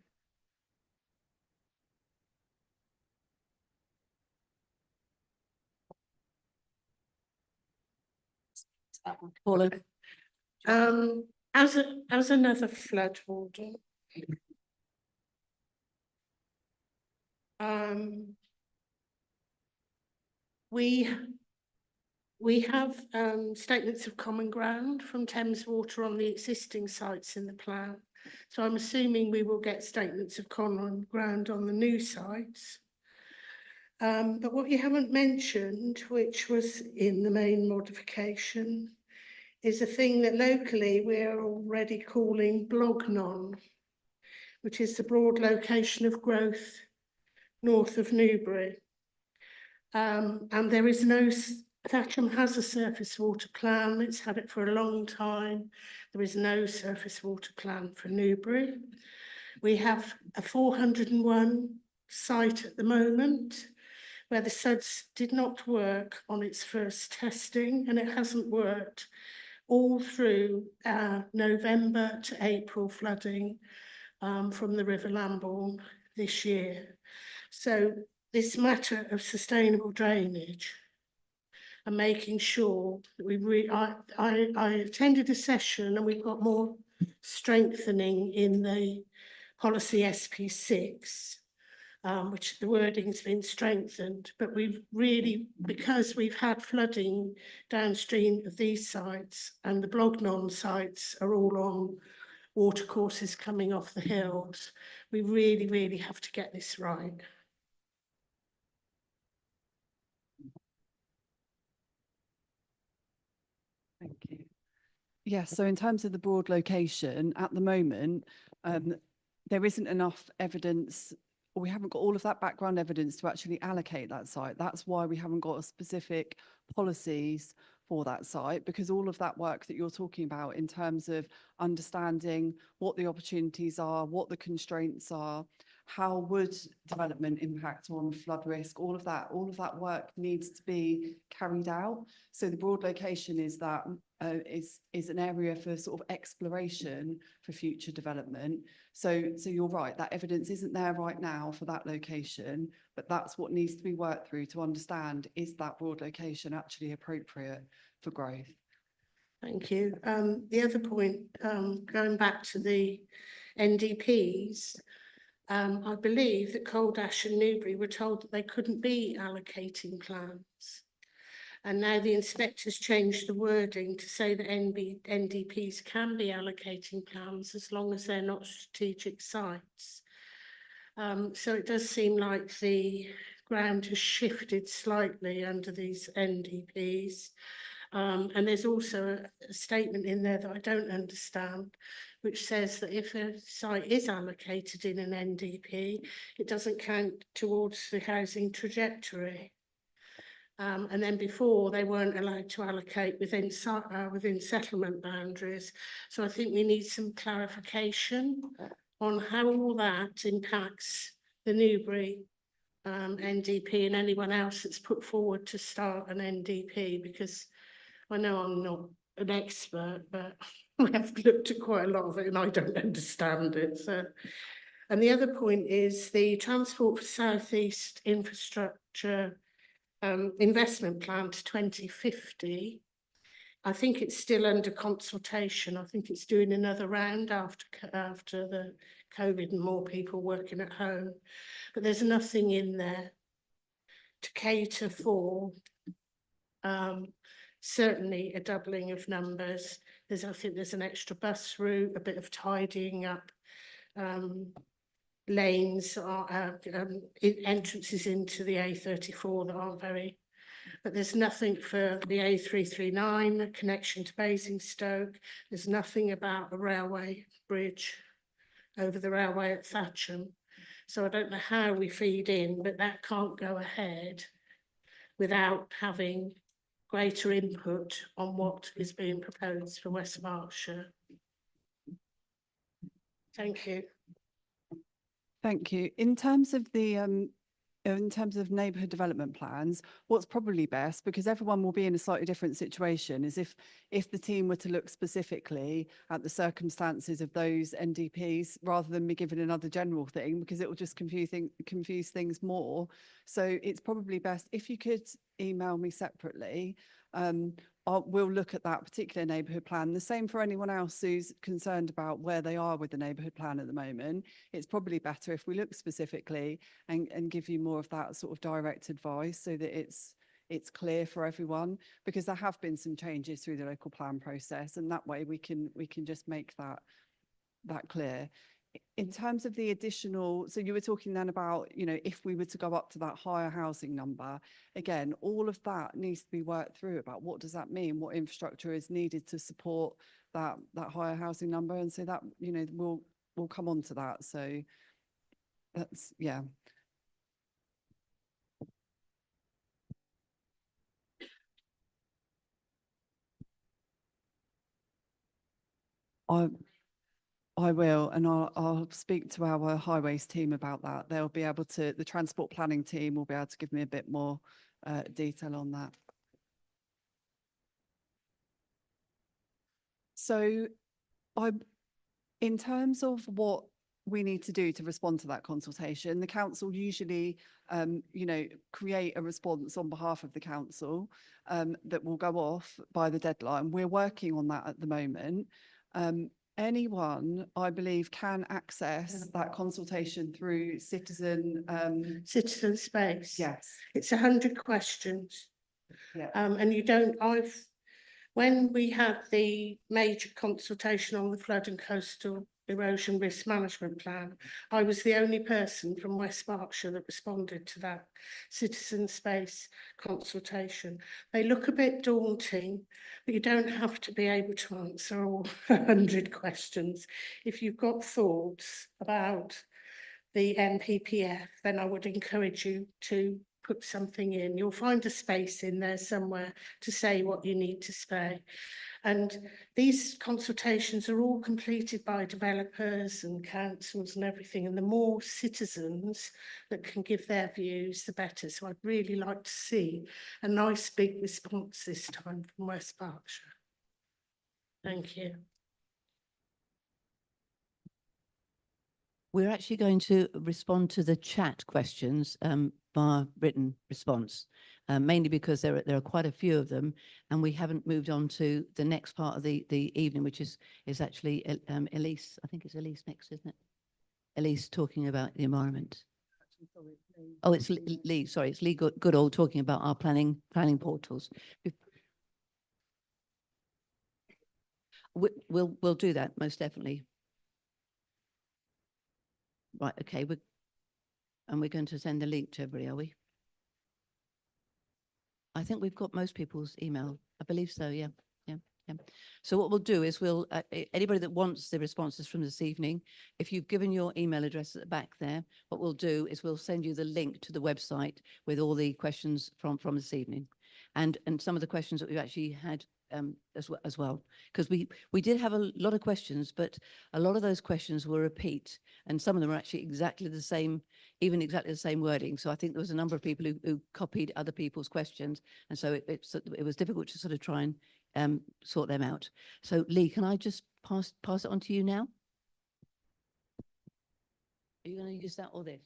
Paula. As another flood warden, we have statements of common ground from Thames Water on the existing sites in the plan. So I'm assuming we will get statements of common ground on the new sites. But what you haven't mentioned, which was in the main modification, is a thing that locally we're already calling Blognon, which is the broad location of growth north of Newbury. And there is no, Thatcham has a surface water plan, it's had it for a long time. There is no surface water plan for Newbury. We have a 401 site at the moment where the SUDS did not work on its first testing, and it hasn't worked all through November to April flooding from the River Lambourne this year. So this matter of sustainable drainage and making sure that I attended a session and we've got more strengthening in the policy SP6 which the wording's been strengthened, but we've really, because we've had flooding downstream of these sites and the Blognon sites are all on watercourses coming off the hills, we really, really have to get this right. Thank you. Yes, so in terms of the broad location, at the moment, there isn't enough evidence, or we haven't got all of that background evidence to actually allocate that site. That's why we haven't got a specific policies for that site, because all of that work that you're talking about in terms of understanding what the opportunities are, what the constraints are, how would development impact on flood risk, all of that work needs to be carried out. So the broad location is that is an area for sort of exploration for future development. So you're right, that evidence isn't there right now for that location, but that's what needs to be worked through to understand, is that broad location actually appropriate for growth? Thank you. The other point, going back to the NDPs, I believe that Coldash and Newbury were told that they couldn't be allocating plans. And now the inspectors changed the wording to say that NDPs can be allocating plans as long as they're not strategic sites. So it does seem like the ground has shifted slightly under these NDPs. And there's also a statement in there that I don't understand, which says that if a site is allocated in an NDP, it doesn't count towards the housing trajectory. And then before, they weren't allowed to allocate within settlement boundaries. So I think we need some clarification on how all that impacts the Newbury NDP and anyone else that's put forward to start an NDP, because I know I'm not an expert, but I've looked at quite a lot of it and I don't understand it. So, and the other point is the Transport for South East Infrastructure investment plan to 2050. I think it's still under consultation. I think it's doing another round after the COVID and more people working at home. But there's nothing in there to cater for certainly a doubling of numbers. I think there's an extra bus route, a bit of tidying up lanes, entrances into the A34 that aren't very, but there's nothing for the A339, connection to Basingstoke. There's nothing about a railway bridge over the railway at Thatcham. So I don't know how we feed in, but that can't go ahead without having greater input on what is being proposed for West Berkshire. Thank you. Thank you. In terms of the neighbourhood development plans, what's probably best, because everyone will be in a slightly different situation, is if the team were to look specifically at the circumstances of those NDPs rather than be given another general thing, because it will just confuse things more. So it's probably best if you could email me separately. We'll look at that particular neighbourhood plan. The same for anyone else who's concerned about where they are with the neighbourhood plan at the moment. It's probably better if we look specifically and give you more of that sort of direct advice so that it's clear for everyone, because there have been some changes through the local plan process, and that way we can just make that clear. In terms of the additional, so you were talking then about, if we were to go up to that higher housing number, again, all of that needs to be worked through about what does that mean, what infrastructure is needed to support that higher housing number. And so that, we'll come on to that. So that's, yeah. I will, and I'll speak to our highways team about that. They'll be able to, the transport planning team will be able to give me a bit more detail on that. So in terms of what we need to do to respond to that consultation, the council usually, create a response on behalf of the council that will go off by the deadline. We're working on that at the moment. anyone, I believe, can access that consultation through citizen, Citizen space. yes. It's 100 questions. Yeah. And you don't, when we had the major consultation on the flood and coastal erosion risk management plan, I was the only person from West Berkshire that responded to that citizen space consultation. They look a bit daunting, but you don't have to be able to answer all 100 questions. If you've got thoughts about the NPPF, then I would encourage you to put something in. You'll find a space in there somewhere to say what you need to say. And these consultations are all completed by developers and councils and everything. And the more citizens that can give their views, the better. So I'd really like to see a nice big response this time from West Berkshire. Thank you. We're actually going to respond to the chat questions via written response, mainly because there are quite a few of them, and we haven't moved on to the next part of the evening, which is actually Elise. I think it's Elise next, isn't it? Elise talking about the environment. Oh, it's Lee. Sorry, it's Lee Goodall talking about our planning portals. We'll do that most definitely. Right, okay, we're going to send the link to everybody, are we? I think we've got most people's email. I believe so, yeah. So what we'll do is we'll, anybody that wants the responses from this evening, if you've given your email address at the back there, what we'll do is we'll send you the link to the website with all the questions from this evening. And some of the questions that we've actually had as well, because we did have a lot of questions, but a lot of those questions were repeat, and some of them are actually exactly the same, even exactly the same wording. So I think there was a number of people who copied other people's questions, and so it was difficult to sort of try and sort them out. So Lee, can I just pass it on to you now? Are you going to use that or this?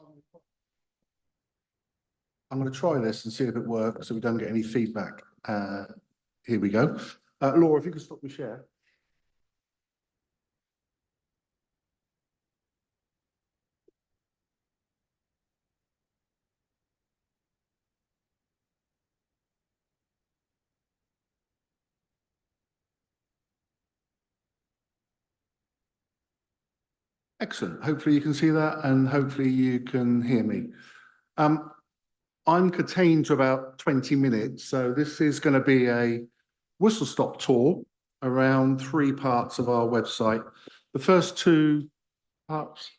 I'm going to try this and see if it works so we don't get any feedback. Here we go. Laura, if you could stop the share. Excellent. Hopefully you can see that and hopefully you can hear me. I'm contained to about 20 minutes. So this is going to be a whistle-stop tour around 3 parts of our website. The first 2 parts,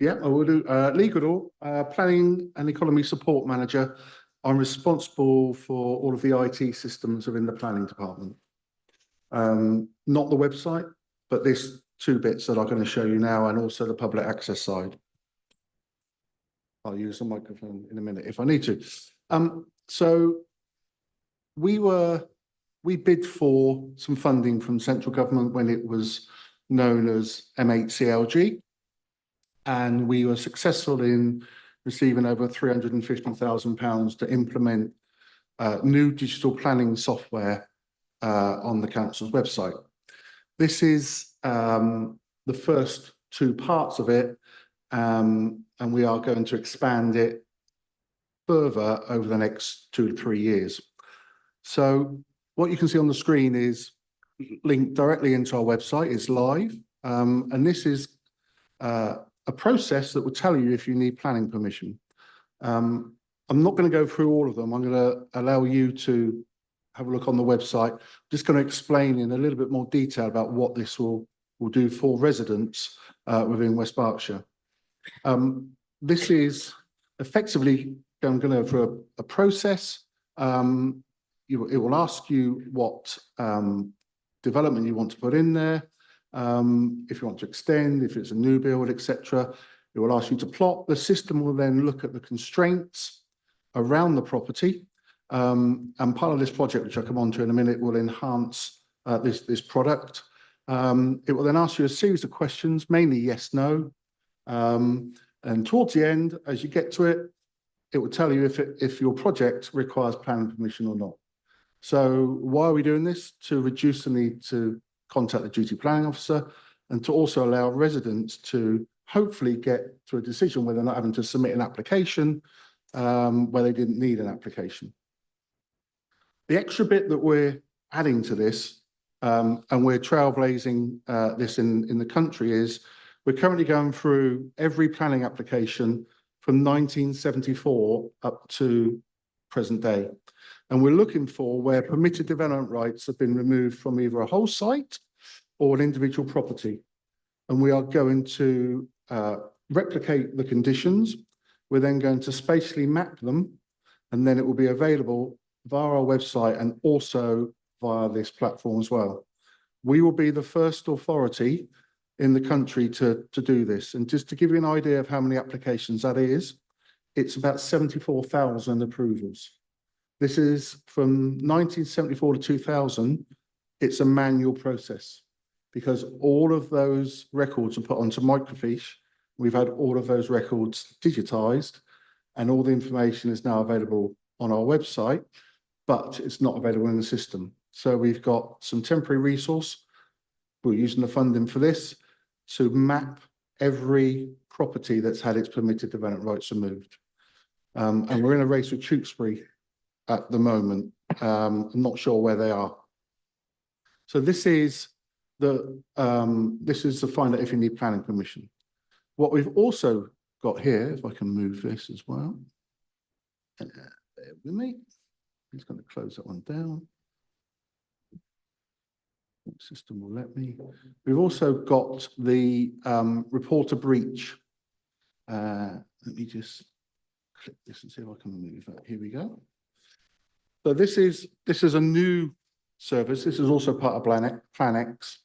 yeah, I will do. Lee Goodall, Planning and Economy Support Manager. I'm responsible for all of the IT systems within the planning department. Not the website, but this 2 bits that I'm going to show you now, and also the public access side. I'll use the microphone in a minute if I need to. So we bid for some funding from central government when it was known as M8CLG, and we were successful in receiving over £350,000 to implement new digital planning software on the council's website. This is the first 2 parts of it, and we are going to expand it further over the next 2 to 3 years. So what you can see on the screen is linked directly into our website. It's live, and this is a process that will tell you if you need planning permission. I'm not going to go through all of them. I'm going to allow you to have a look on the website. I'm just going to explain in a little bit more detail about what this will do for residents within West Berkshire. This is effectively going to go through a process. It will ask you what development you want to put in there, if you want to extend, if it's a new build, etc. It will ask you to plot. The system will then look at the constraints around the property, and part of this project, which I'll come on to in a minute, will enhance this product. It will then ask you a series of questions, mainly yes, no, and towards the end, as you get to it, it will tell you if your project requires planning permission or not. So why are we doing this? To reduce the need to contact the duty planning officer, and to also allow residents to hopefully get to a decision where they're not having to submit an application where they didn't need an application. The extra bit that we're adding to this, and we're trailblazing this in the country, is we're currently going through every planning application from 1974 up to present day. And we're looking for where permitted development rights have been removed from either a whole site or an individual property. And we are going to replicate the conditions. We're then going to spatially map them, and then it will be available via our website and also via this platform as well. We will be the first authority in the country to do this. And just to give you an idea of how many applications that is, it's about 74,000 approvals. This is from 1974 to 2000. It's a manual process because all of those records are put onto microfiche. We've had all of those records digitized, and all the information is now available on our website, but it's not available in the system. So we've got some temporary resource. We're using the funding for this to map every property that's had its permitted development rights removed. And we're in a race with Tewkesbury at the moment. I'm not sure where they are. So this is the find out if you need planning permission. What we've also got here, if I can move this as well. Bear with me. I'm just going to close that one down. The system will let me. We've also got the report a breach. Let me just click this and see if I can move that. Here we go. So this is a new service. This is also part of Plan X,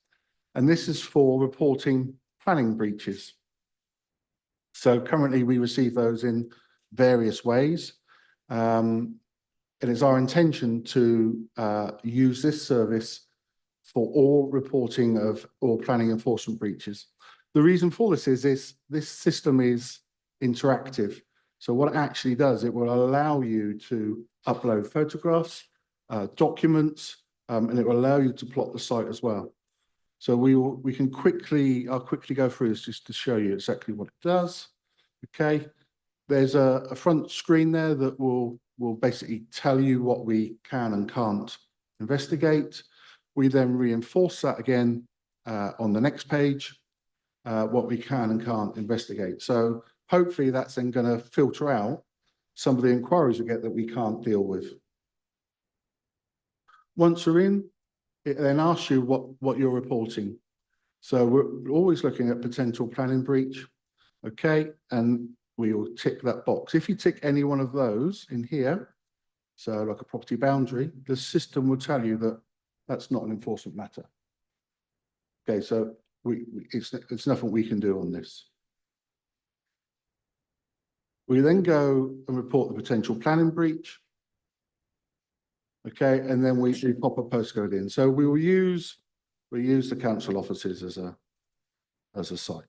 and this is for reporting planning breaches. So currently we receive those in various ways. And it's our intention to use this service for all reporting of all planning enforcement breaches. The reason for this is this system is interactive. So what it actually does, it will allow you to upload photographs, documents, and it will allow you to plot the site as well. So I'll quickly go through this just to show you exactly what it does. Okay, there's a front screen there that will basically tell you what we can and can't investigate. We then reinforce that again on the next page, what we can and can't investigate. So hopefully that's then going to filter out some of the inquiries we get that we can't deal with. Once you're in, it then asks you what you're reporting. So we're always looking at potential planning breach, okay? And we will tick that box. If you tick any one of those in here, so like a property boundary, the system will tell you that that's not an enforcement matter. Okay, so it's nothing we can do on this. We then go and report the potential planning breach. Okay, and then we pop a postcode in. So we use the council offices as a site.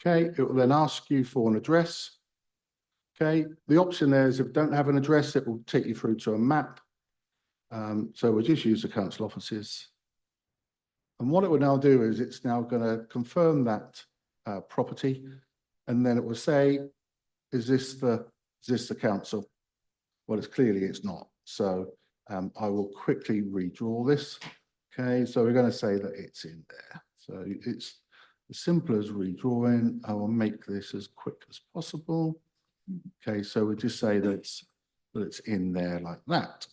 Okay, it will then ask you for an address. Okay, the option there is if you don't have an address, it will take you through to a map. So we'll just use the council offices. And what it will now do is it's now going to confirm that property, and then it will say, is this the council? Well, it's not. So I will quickly redraw this. Okay, so we're going to say that it's in there. So it's as simple as redrawing. I will make this as quick as possible. Okay, so we just say that it's in there like that.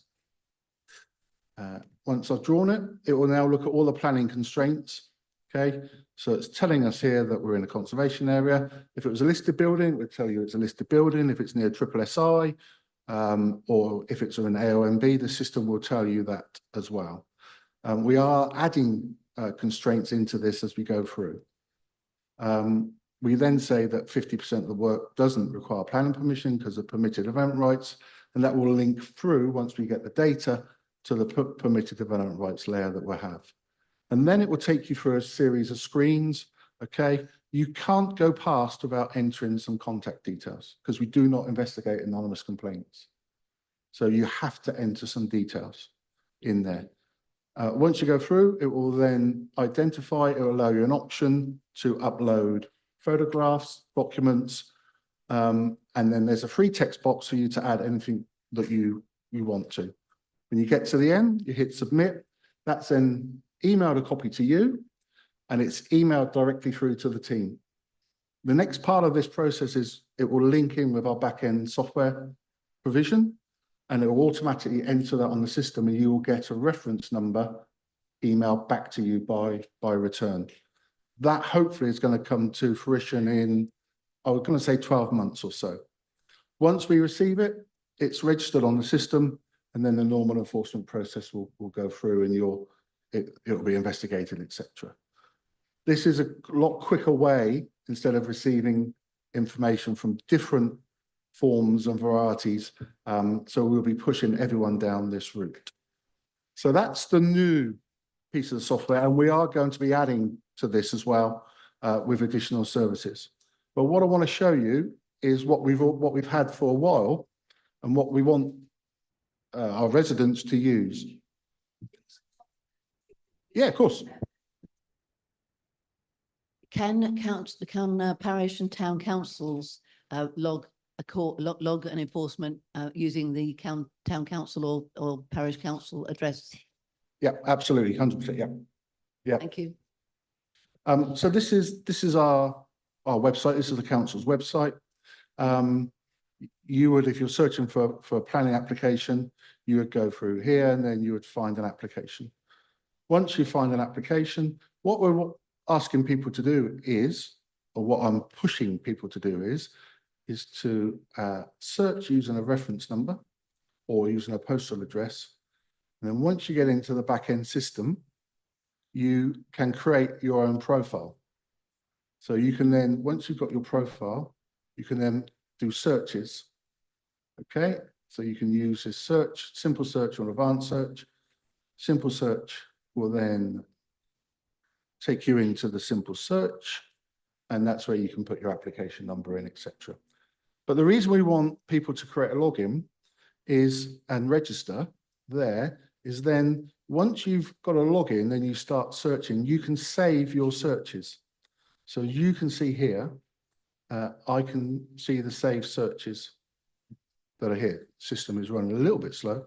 Once I've drawn it, it will now look at all the planning constraints. Okay, so it's telling us here that we're in a conservation area. If it was a listed building, it would tell you it's a listed building. If it's near SSI, or if it's an AONB, the system will tell you that as well. We are adding constraints into this as we go through. We then say that 50% of the work doesn't require planning permission because of permitted development rights, and that will link through once we get the data to the permitted development rights layer that we'll have. And then it will take you through a series of screens. Okay, you can't go past without entering some contact details because we do not investigate anonymous complaints. So you have to enter some details in there. Once you go through, it will then identify, it will allow you an option to upload photographs, documents, and then there's a free text box for you to add anything that you want to. When you get to the end, you hit submit. That's then emailed a copy to you, and it's emailed directly through to the team. The next part of this process is it will link in with our back-end software provision, and it will automatically enter that on the system, and you will get a reference number emailed back to you by return. That hopefully is going to come to fruition in, I was going to say 12 months or so. Once we receive it, it's registered on the system, and then the normal enforcement process will go through, and it'll be investigated, etc. This is a lot quicker way, instead of receiving information from different forms and varieties. So we'll be pushing everyone down this route. So that's the new piece of software, and we are going to be adding to this as well with additional services. But what I want to show you is what we've had for a while, and what we want our residents to use. Yeah, of course. Can parish and town councils log an enforcement using the town council or parish council address? Yeah, absolutely, 100%. Yeah, yeah. Thank you. So this is our website. This is the council's website. You would, if you're searching for a planning application, you would go through here, and then you would find an application. Once you find an application, what we're asking people to do is, or what I'm pushing people to do is to search using a reference number or using a postal address. And then once you get into the back-end system, you can create your own profile. So you can then, once you've got your profile, you can then do searches. Okay, so you can use this search, simple search or advanced search. Simple search will then take you into the simple search, and that's where you can put your application number in, etc. But the reason we want people to create a login and register there is then once you've got a login, then you start searching, you can save your searches. So you can see here, I can see the saved searches that are here. System is running a little bit slow,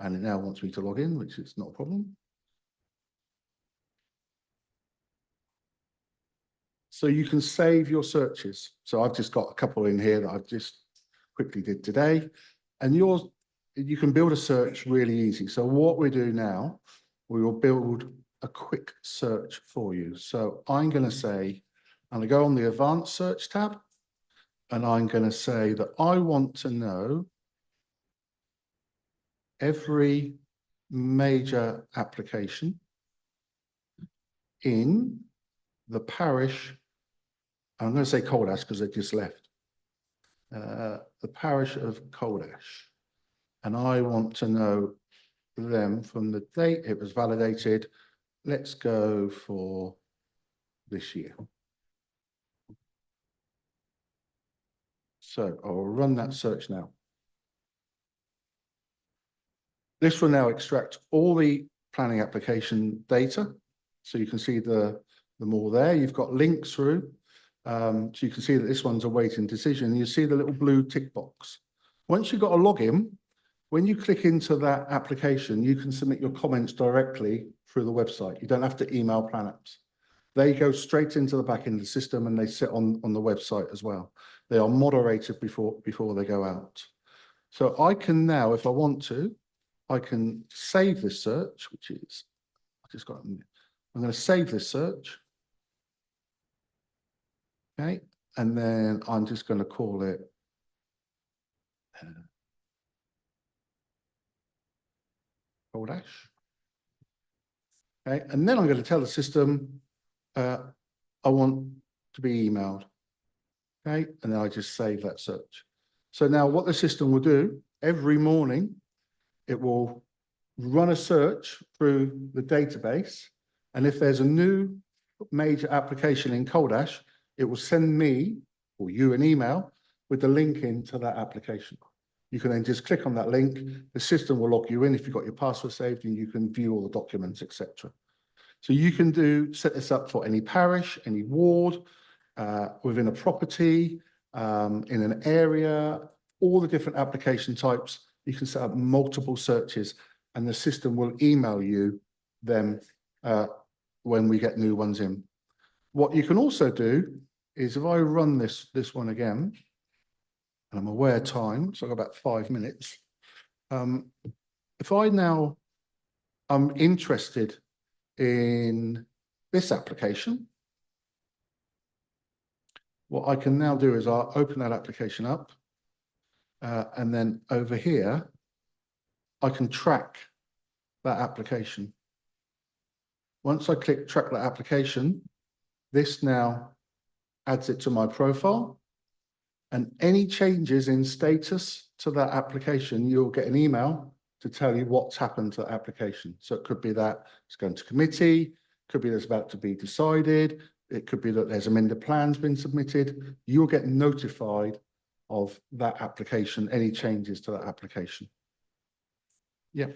and it now wants me to log in, which is not a problem. So you can save your searches. So I've just got a couple in here that I've just quickly did today, and you can build a search really easy. So what we do now, we will build a quick search for you. So I'm going to say, I'm going to go on the advanced search tab, and I'm going to say that I want to know every major application in the parish. I'm going to say Coldash because they just left. The parish of Coldash. And I want to know them from the date it was validated. Let's go for this year. So I'll run that search now. This will now extract all the planning application data. So you can see them all there. You've got links through. So you can see that this one's a waiting decision. You see the little blue tick box. Once you've got a login, when you click into that application, you can submit your comments directly through the website. You don't have to email PlanApps. They go straight into the back end of the system, and they sit on the website as well. They are moderated before they go out. So I can now, if I want to, I can save this search, which is, I'm going to save this search. Okay, and then I'm just going to call it Coldash. Okay, and then I'm going to tell the system I want to be emailed. Okay, and then I just save that search. So now what the system will do every morning, it will run a search through the database, and if there's a new major application in Coldash, it will send me or you an email with the link into that application. You can then just click on that link. The system will log you in if you've got your password saved, and you can view all the documents, etc. So you can set this up for any parish, any ward, within a property, in an area, all the different application types. You can set up multiple searches, and the system will email you them when we get new ones in. What you can also do is, if I run this one again, and I'm aware of time, so I've got about 5 minutes. If I now am interested in this application, what I can now do is I'll open that application up, and then over here, I can track that application. Once I click track that application, this now adds it to my profile, and any changes in status to that application, you'll get an email to tell you what's happened to the application. So it could be that it's going to committee, could be that's about to be decided, it could be that there's amended plans been submitted. You'll get notified of that application, any changes to that application. Yeah.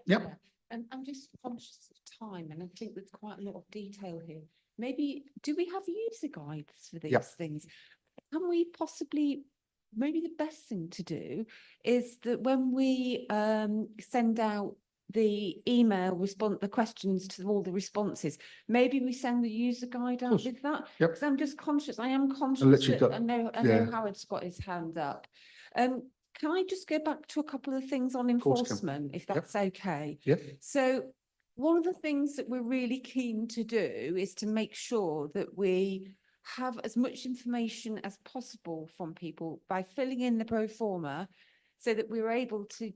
Yep. And I'm just conscious of time, and I think there's quite a lot of detail here. Maybe, do we have user guides for these Yep. things? Can we possibly, maybe the best thing to do is that when we send out the email response, the questions to all the responses, maybe we send the user guide out course. with that? Yep. Because I'm just conscious, I am conscious literally that got- I know yeah. Howard's got his hand up. Can I just go back to a couple of things on course you can. enforcement, if Yep. that's okay? Yep. So one of the things that we're really keen to do is to make sure that we have as much information as possible from people by filling in the pro forma, so that we're able to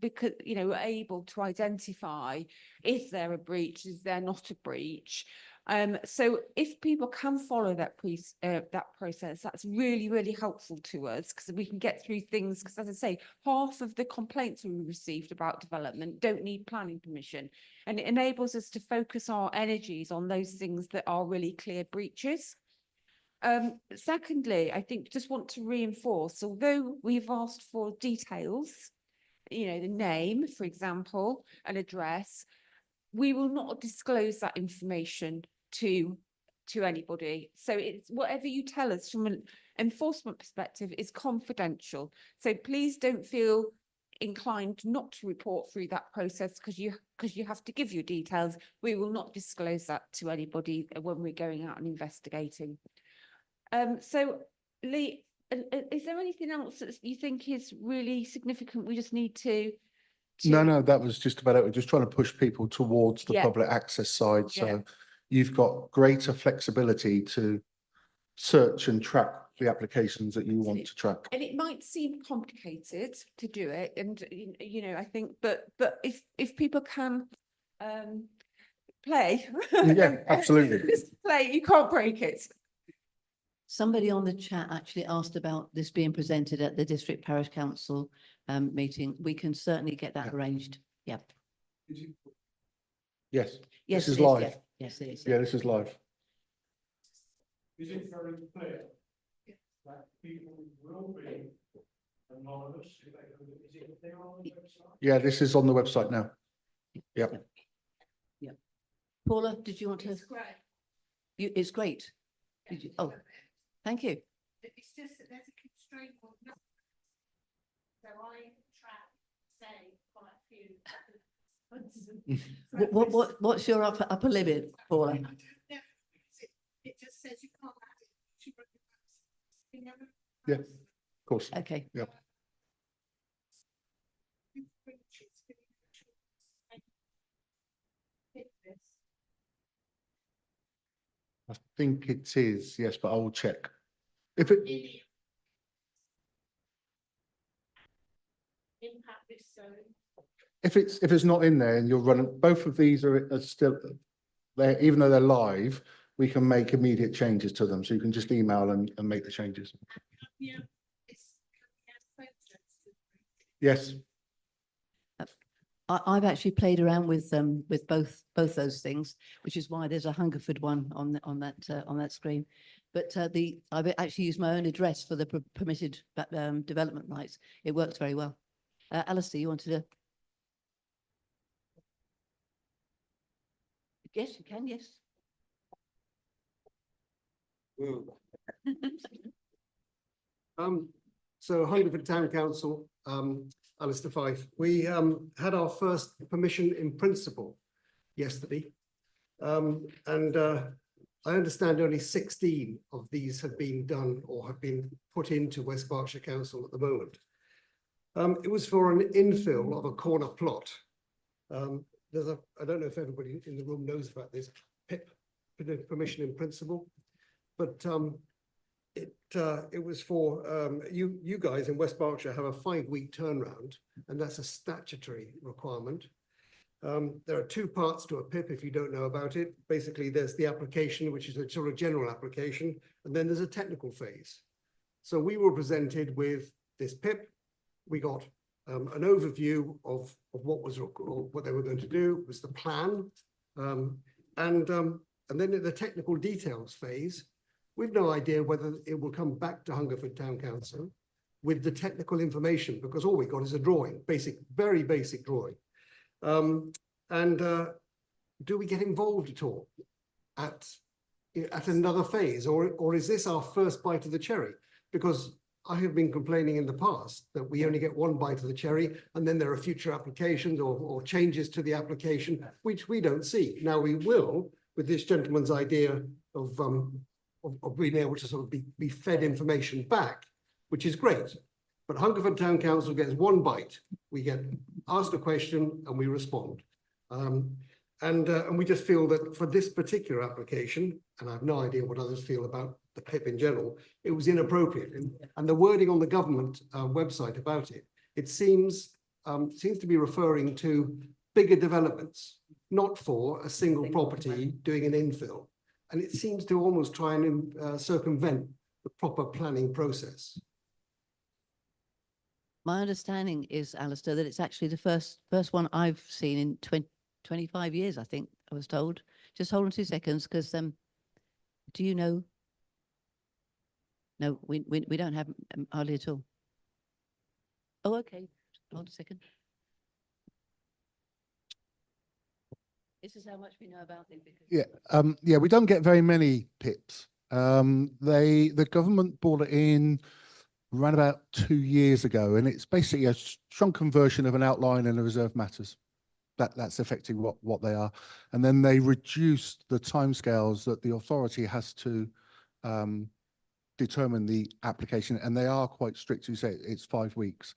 because able to identify if there are breaches, is there not a breach. So if people can follow that process, that's really, really helpful to us, because we can get through things. Because as I say, half of the complaints we received about development don't need planning permission, and it enables us to focus our energies on those things that are really clear breaches. Secondly, I think just want to reinforce, although we've asked for details, the name, for example, an address, we will not disclose that information to anybody. So it's whatever you tell us from an enforcement perspective is confidential. So please don't feel inclined not to report through that process because you have to give your details. We will not disclose that to anybody when we're going out and investigating. So Lee, is there anything else that you think is really significant? We just need to. No, that was just about it. We're just trying to push people towards the Yeah. public access side. So Yeah. you've got greater flexibility to search and track the applications that you want to track. And it might seem complicated to do it, and I think, but if people can play. Yeah, absolutely. Just play, you can't break it. Somebody on the chat actually asked about this being presented at the district parish council meeting. We can certainly get that Yeah. arranged. Yeah. Yes, Yes, this is it live. yeah. Yes, it is. Yeah, this is live. Is it very clear that people will be anonymous? Is it there on the website? Yeah, this is on the website now. Yeah. Yeah. Paula, did you want to? It's great. It's great. Did you? Oh, thank you. It's just that there's a constraint on numbers. So I track, say, quite a few. What's your upper limit, Paula? I don't know, because it just says you can't add it. You never- Yeah. Of course. Okay. Yep. I think it is, yes, but I will check. If it, Impact this zone. if it's not in there and you're running, both of these are still there, even though they're live, we can make immediate changes to them. So you can just email and make the changes. Yeah. Yes. I've actually played around with both those things, which is why there's a Hungerford one on that screen. But I've actually used my own address for the permitted development rights. It works very well. Alistair, you wanted to? Yes, you can, yes. So Hungerford Town Council, Alistair Fife, we had our first permission in principle yesterday. I understand only 16 of these have been done or have been put into West Berkshire Council at the moment. It was for an infill of a corner plot. I don't know if everybody in the room knows about this PIP, permission in principle, but it was for you guys in West Berkshire have a 5-week turnaround, and that's a statutory requirement. There are 2 parts to a PIP if you don't know about it. Basically, there's the application, which is a sort of general application, and then there's a technical phase. So we were presented with this PIP. We got an overview of what they were going to do, was the plan, and then in the technical details phase, we've no idea whether it will come back to Hungerford Town Council with the technical information, because all we got is a drawing, very basic drawing. Do we get involved at all at another phase, or is this our first bite of the cherry? Because I have been complaining in the past that we only get 1 bite of the cherry, and then there are future applications or changes to the application, which we don't see. Now we will, with this gentleman's idea of being able to sort of be fed information back, which is great. But Hungerford Town Council gets 1 bite. We get asked a question and we respond. And we just feel that for this particular application, and I have no idea what others feel about the PIP in general, it was inappropriate. And the wording on the government website about it, it seems to be referring to bigger developments, not for a single property doing an infill. And it seems to almost try and circumvent the proper planning process. My understanding is, Alistair, that it's actually the first one I've seen in 25 years, I think I was told. Just hold on 2 seconds, because do you know? No, we don't have hardly at all. Oh, okay. Hold a second. This is how much we know about it. Yeah, we don't get very many PIPs. The government brought it in around about 2 years ago, and it's basically a shrunken version of an outline and a reserve matters. That's effectively what they are. And then they reduced the timescales that the authority has to determine the application, and they are quite strict. You say it's 5 weeks.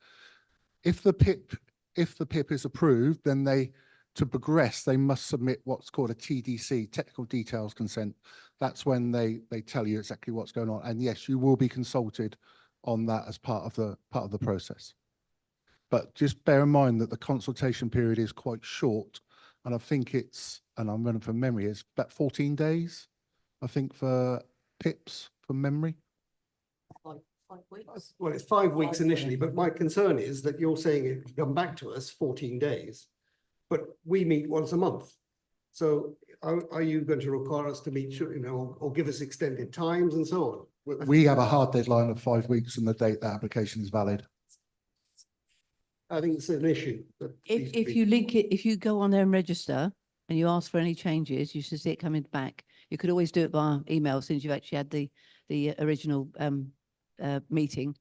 If the PIP is approved, then to progress, they must submit what's called a TDC, technical details consent. That's when they tell you exactly what's going on. And yes, you will be consulted on that as part of the process. But just bear in mind that the consultation period is quite short, and I think and I'm running from memory, it's about 14 days, I think, for PIPs from memory. 5 weeks. Well, it's 5 weeks initially, but my concern is that you're saying it will come back to us 14 days, but we meet once a month. So are you going to require us to meet, or give us extended times and so on? We have a hard deadline of 5 weeks from the date the application is valid. I think it's an issue. If you link it, if you go on there and register and you ask for any changes, you should see it coming back. You could always do it via email since you've actually had the original meeting,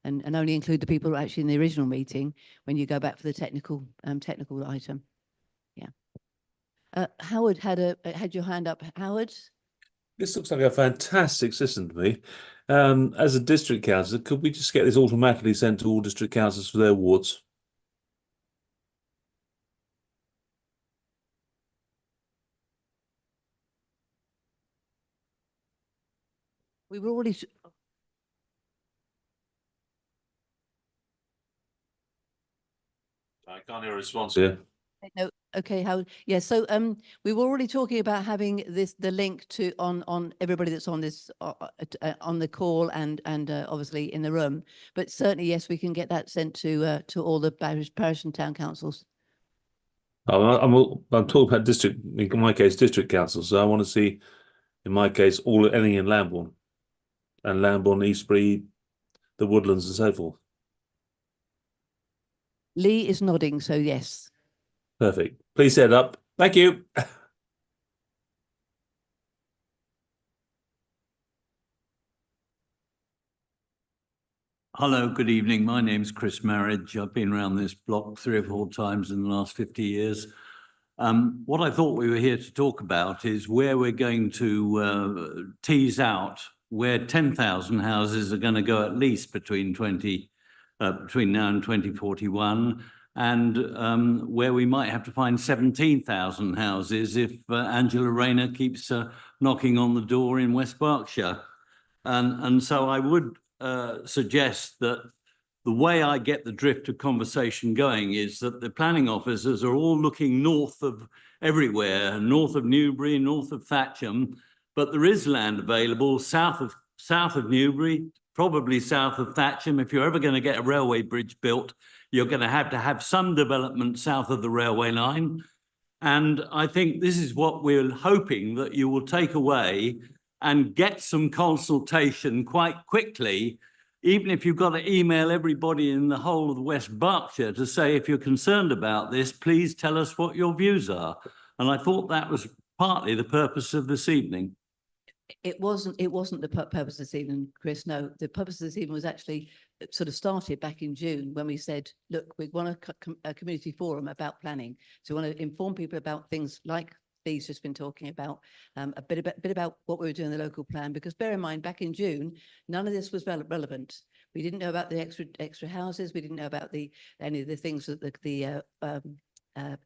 and only include the people who are actually in the original meeting when you go back for the technical item. Yeah. Howard had your hand up. Howard? This looks like a fantastic system to me. As a district councillor, could we just get this automatically sent to all district councillors for their wards? We were already. I can't hear a response here. No, okay, Howard. Yeah, so we were already talking about having the link to on everybody that's on this on the call and obviously in the room. But certainly, yes, we can get that sent to all the parish and town councils. I'm talking about district, in my case, district council. So I want to see, in my case, anything in Lambourne. and Lambourne, Eastbury, the Woodlands and so forth? Lee is nodding, so yes. Perfect. Please set up. Thank you. Hello, good evening. My name's Chris Marriage. I've been around this block 3 or 4 times in the last 50 years. What I thought we were here to talk about is where we're going to tease out where 10,000 houses are going to go at least between now and 2041, and where we might have to find 17,000 houses if Angela Rayner keeps knocking on the door in West Berkshire. And so I would suggest that the way I get the drift of conversation going is that the planning officers are all looking north of everywhere, north of Newbury, north of Thatcham, but there is land available south of Newbury, probably south of Thatcham. If you're ever going to get a railway bridge built, you're going to have some development south of the railway line. And I think this is what we're hoping that you will take away and get some consultation quite quickly, even if you've got to email everybody in the whole of West Berkshire to say, if you're concerned about this, please tell us what your views are. And I thought that was partly the purpose of this evening. It wasn't the purpose this evening, Chris. No, the purpose of this evening was actually sort of started back in June when we said, look, we want a community forum about planning. So we want to inform people about things like Lee's just been talking about, a bit about what we were doing in the local plan, because bear in mind, back in June, none of this was relevant. We didn't know about the extra houses. We didn't know about any of the things that the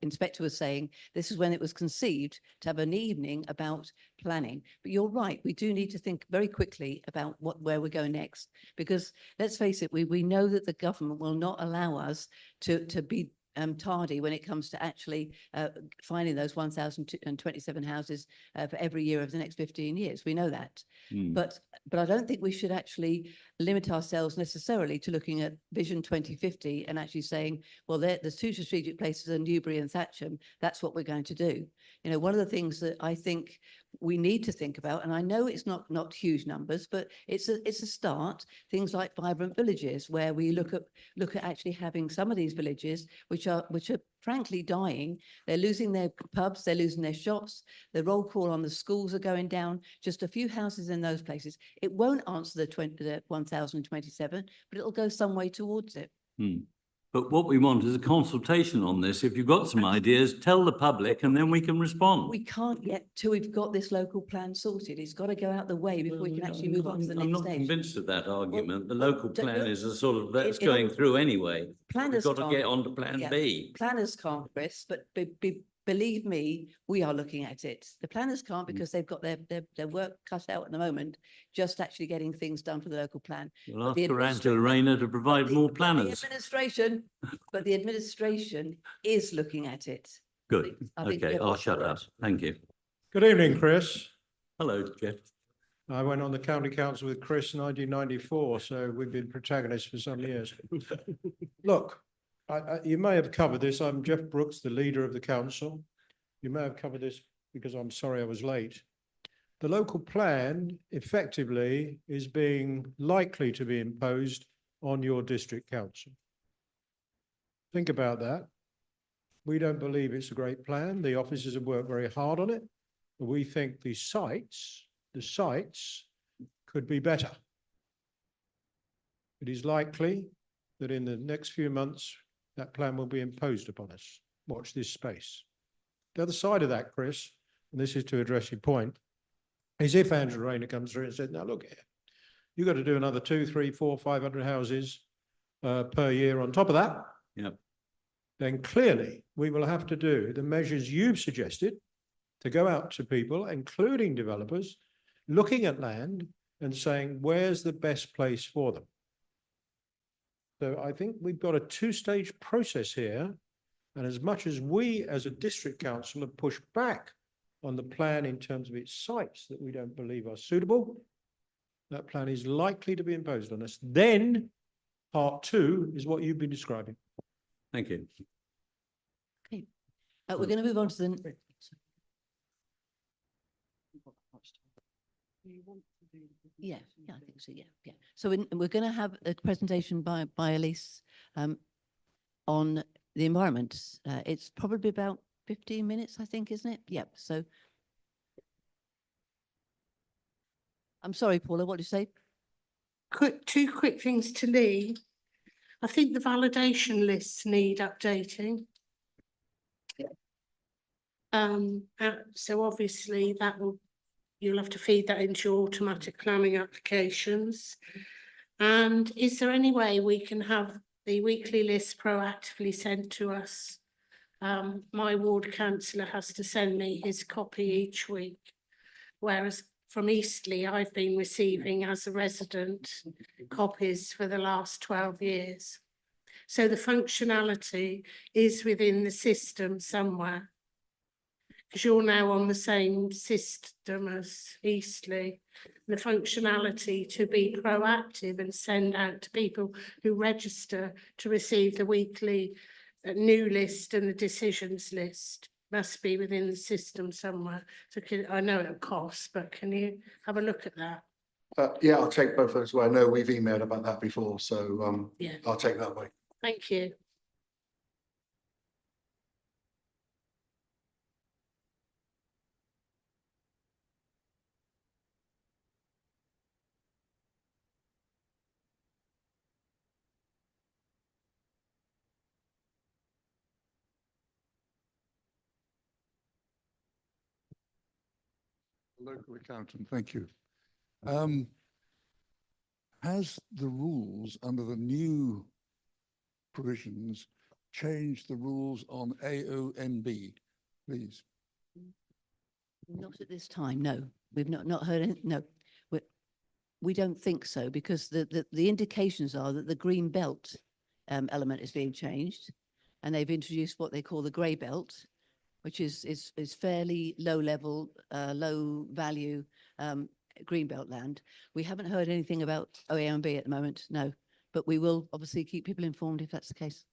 inspector was saying. This is when it was conceived to have an evening about planning. But you're right, we do need to think very quickly about where we're going next, because let's face it, we know that the government will not allow us to be tardy when it comes to actually finding those 1,027 houses for every year of the next 15 years. We know that. But I don't think we should actually limit ourselves necessarily to looking at Vision 2050 and actually saying, well, there's 2 strategic places in Newbury and Thatcham. That's what we're going to do. You know, one of the things that I think we need to think about, and I know it's not huge numbers, but it's a start. Things like vibrant villages, where we look at actually having some of these villages which are frankly dying. They're losing their pubs, they're losing their shops. The roll call on the schools are going down. Just a few houses in those places. It won't answer the 1,027, but it'll go some way towards it. But what we want is a consultation on this. If you've got some ideas, tell the public and then we can respond. We can't get till we've got this local plan sorted. It's got to go out the way before we can actually move on to the next stage. I'm not convinced of that argument. The local plan look, is a sort of, that's going through anyway. Planners We've got to can't- get on to plan B. Planners can't, Chris, but believe me, we are looking at it. The planners can't because they've got their work cut out at the moment, just actually getting things done for the local plan. We'll ask for Angela Rayner to provide more planners. But the administration is looking at it. Good. I think Okay, you're I'll right. shut up. Thank you. Good evening, Chris. Hello, Jeff. I went on the county council with Chris in 1994, so we've been protagonists for some years. Look, you may have covered this. I'm Jeff Brooks, the leader of the council. You may have covered this because I'm sorry I was late. The local plan effectively is likely to be imposed on your district council. Think about that. We don't believe it's a great plan. The officers have worked very hard on it. But we think the sites could be better. It is likely that in the next few months, that plan will be imposed upon us. Watch this space. The other side of that, Chris, and this is to address your point, is if Angela Rayner comes through and said, now look here, you've got to do another 200, 300, 400, 500 houses per year on top of that. Yep. Then clearly we will have to do the measures you've suggested to go out to people, including developers, looking at land and saying, where's the best place for them? So I think we've got a 2-stage process here. And as much as we as a district council have pushed back on the plan in terms of its sites that we don't believe are suitable, that plan is likely to be imposed on us. Then part 2 is what you've been describing. Thank you. Okay. We're going to move on to the. Yeah, I think so, yeah. So we're going to have a presentation by Elise on the environment. It's probably about 15 minutes, I think, isn't it? Yep, so. I'm sorry, Paula, what did you say? Two quick things to Lee. I think the validation lists need updating. So obviously you'll have to feed that into your automatic planning applications. And is there any way we can have the weekly list proactively sent to us? My ward councillor has to send me his copy each week, whereas from Eastleigh, I've been receiving as a resident copies for the last 12 years. So the functionality is within the system somewhere. Because you're now on the same system as Eastleigh, the functionality to be proactive and send out to people who register to receive the weekly new list and the decisions list must be within the system somewhere. So I know it'll cost, but can you have a look at that? Yeah, I'll take both of those away. I know we've emailed about that before, so Yeah. I'll take that away. Thank you. Local accountant, thank you. Has the rules under the new provisions changed the rules on AONB, please? Not at this time, no. We've not heard any, no. We don't think so, because the indications are that the green belt element is being changed, and they've introduced what they call the grey belt, which is fairly low level, low value greenbelt land. We haven't heard anything about OAMB at the moment, no, but we will obviously keep people informed if that's the case.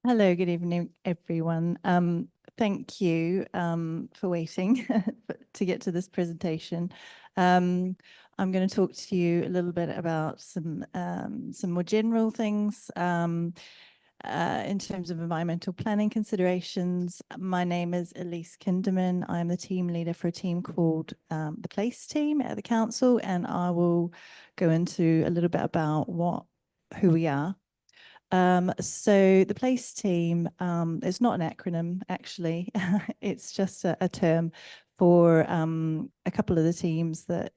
Hello, good evening, everyone. Thank you for waiting to get to this presentation. I'm going to talk to you a little bit about some more general things in terms of environmental planning considerations. My name is Elise Kinderman. I'm the team leader for a team called the Place Team at the council, and I will go into a little bit about who we are. So the Place Team is not an acronym, actually. It's just a term for a couple of the teams that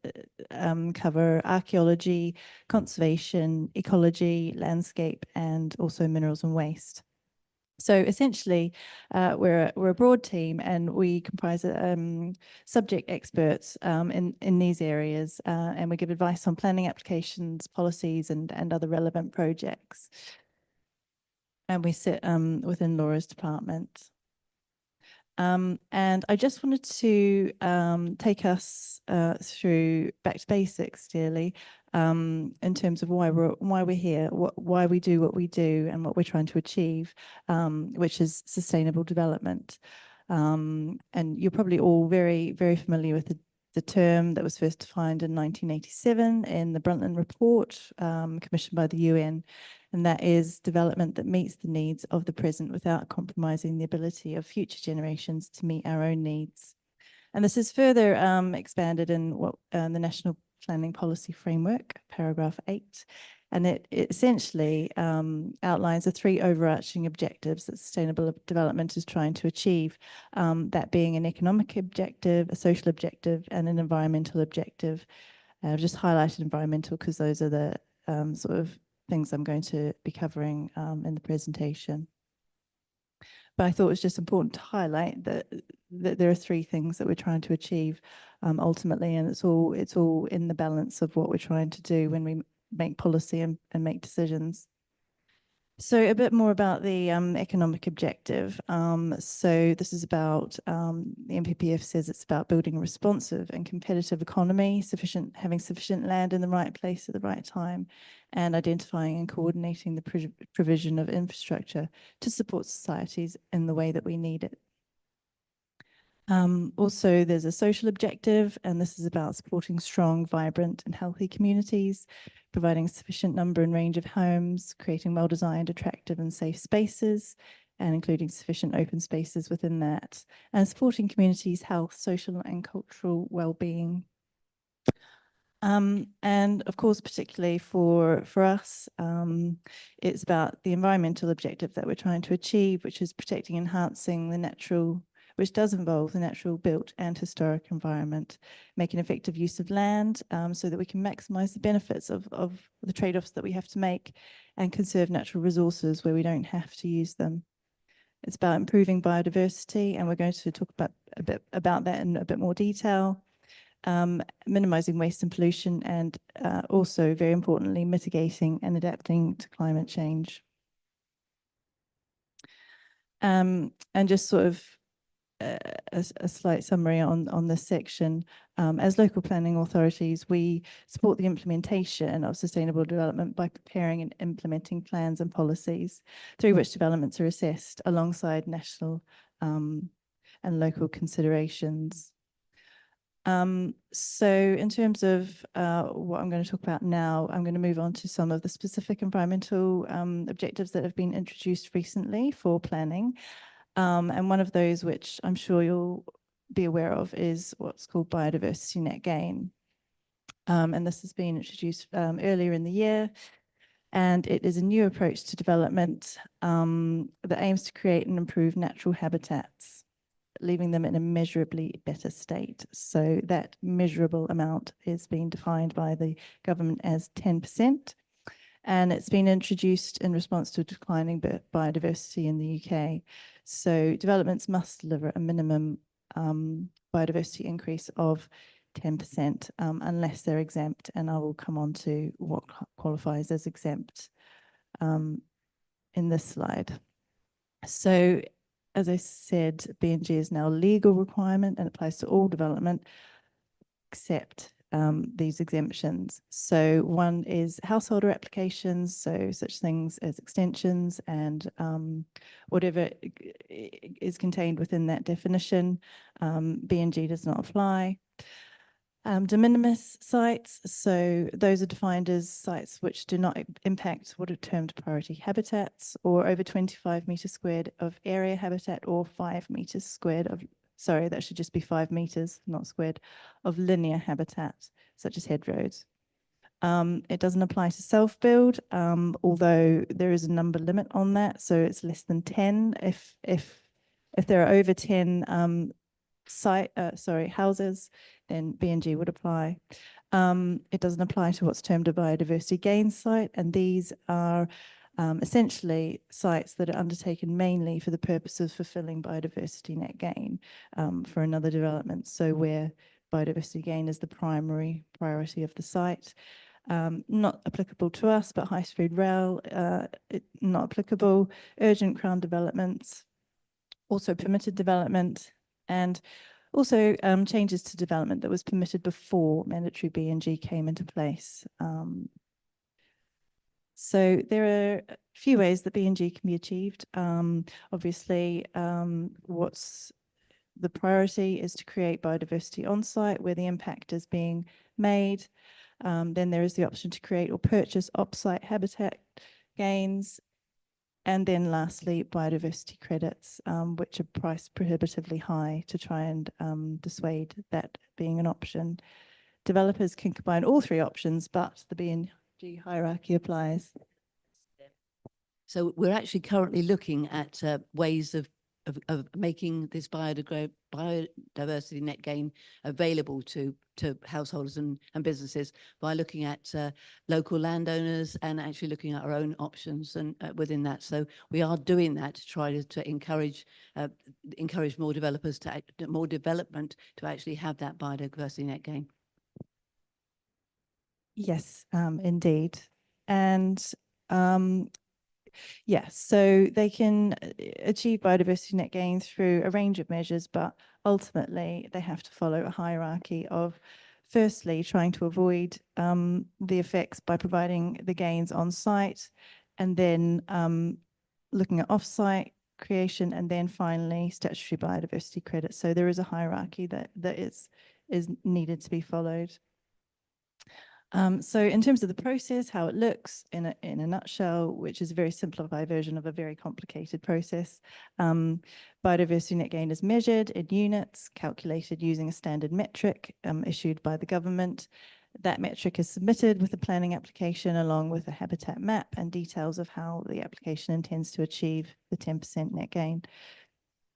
cover archaeology, conservation, ecology, landscape, and also minerals and waste. So essentially, we're a broad team, and we comprise subject experts in these areas, and we give advice on planning applications, policies, and other relevant projects. And we sit within Laura's department. And I just wanted to take us through back to basics, really, in terms of why we're here, why we do what we do, and what we're trying to achieve, which is sustainable development. And you're probably all very, very familiar with the term that was first defined in 1987 in the Brundtland Report, commissioned by the UN. And that is development that meets the needs of the present without compromising the ability of future generations to meet our own needs. And this is further expanded in what the National Planning Policy Framework, paragraph 8. And it essentially outlines the 3 overarching objectives that sustainable development is trying to achieve, that being an economic objective, a social objective, and an environmental objective. I've just highlighted environmental because those are the sort of things I'm going to be covering in the presentation. But I thought it was just important to highlight that there are three things that we're trying to achieve ultimately, and it's all in the balance of what we're trying to do when we make policy and make decisions. So a bit more about the economic objective. So this is about, the NPPF says it's about building a responsive and competitive economy, having sufficient land in the right place at the right time, and identifying and coordinating the provision of infrastructure to support societies in the way that we need it. Also, there's a social objective, and this is about supporting strong, vibrant and healthy communities, providing sufficient number and range of homes, creating well-designed, attractive and safe spaces, and including sufficient open spaces within that, and supporting communities' health, social and cultural well-being. And of course, particularly for us, it's about the environmental objective that we're trying to achieve, which is protecting, enhancing the natural, which does involve the natural, built and historic environment, making effective use of land so that we can maximize the benefits of the trade-offs that we have to make, and conserve natural resources where we don't have to use them. It's about improving biodiversity, and we're going to talk a bit about that in a bit more detail. Minimizing waste and pollution, and also, very importantly, mitigating and adapting to climate change. And just sort of a slight summary on this section. As local planning authorities, we support the implementation of sustainable development by preparing and implementing plans and policies through which developments are assessed alongside national and local considerations. So in terms of what I'm going to talk about now, I'm going to move on to some of the specific environmental objectives that have been introduced recently for planning. And one of those, which I'm sure you'll be aware of, is what's called biodiversity net gain. And this has been introduced earlier in the year. And it is a new approach to development that aims to create and improve natural habitats, leaving them in a measurably better state. So that measurable amount is being defined by the government as 10%. And it's been introduced in response to declining biodiversity in the UK. So developments must deliver a minimum biodiversity increase of 10% unless they're exempt. And I will come on to what qualifies as exempt in this slide. So as I said, BNG is now a legal requirement and applies to all development except these exemptions. So one is householder applications, so such things as extensions and whatever is contained within that definition. BNG does not apply. De minimis sites, so those are defined as sites which do not impact what are termed priority habitats, or over 25 meters squared of area habitat, or 5 meters squared of, sorry, that should just be 5 meters, not squared, of linear habitat, such as hedgerows. It doesn't apply to self-build, although there is a number limit on that, so it's less than 10. If there are over 10 houses, then BNG would apply. It doesn't apply to what's termed a biodiversity gain site, and these are essentially sites that are undertaken mainly for the purpose of fulfilling biodiversity net gain for another development. So where biodiversity gain is the primary priority of the site. Not applicable to us, but high-speed rail, not applicable. Urgent crown developments, also permitted development, and also changes to development that was permitted before mandatory BNG came into place. So there are a few ways that BNG can be achieved. Obviously, what's the priority is to create biodiversity on site where the impact is being made. Then there is the option to create or purchase off-site habitat gains. And then lastly, biodiversity credits, which are priced prohibitively high to try and dissuade that being an option. Developers can combine all three options, but the BNG hierarchy applies. So we're actually currently looking at ways of of making this biodiversity net gain available to householders and businesses by looking at local landowners and actually looking at our own options and within that. So we are doing that to try to encourage more developers more development to actually have that biodiversity net gain. Yes, indeed. And yes, so they can achieve biodiversity net gain through a range of measures, but ultimately they have to follow a hierarchy of firstly trying to avoid the effects by providing the gains on site, and then looking at off-site creation, and then finally statutory biodiversity credit. So there is a hierarchy that is needed to be followed. So in terms of the process, how it looks in a nutshell, which is a very simplified version of a very complicated process, biodiversity net gain is measured in units, calculated using a standard metric issued by the government. That metric is submitted with a planning application along with a habitat map and details of how the application intends to achieve the 10% net gain.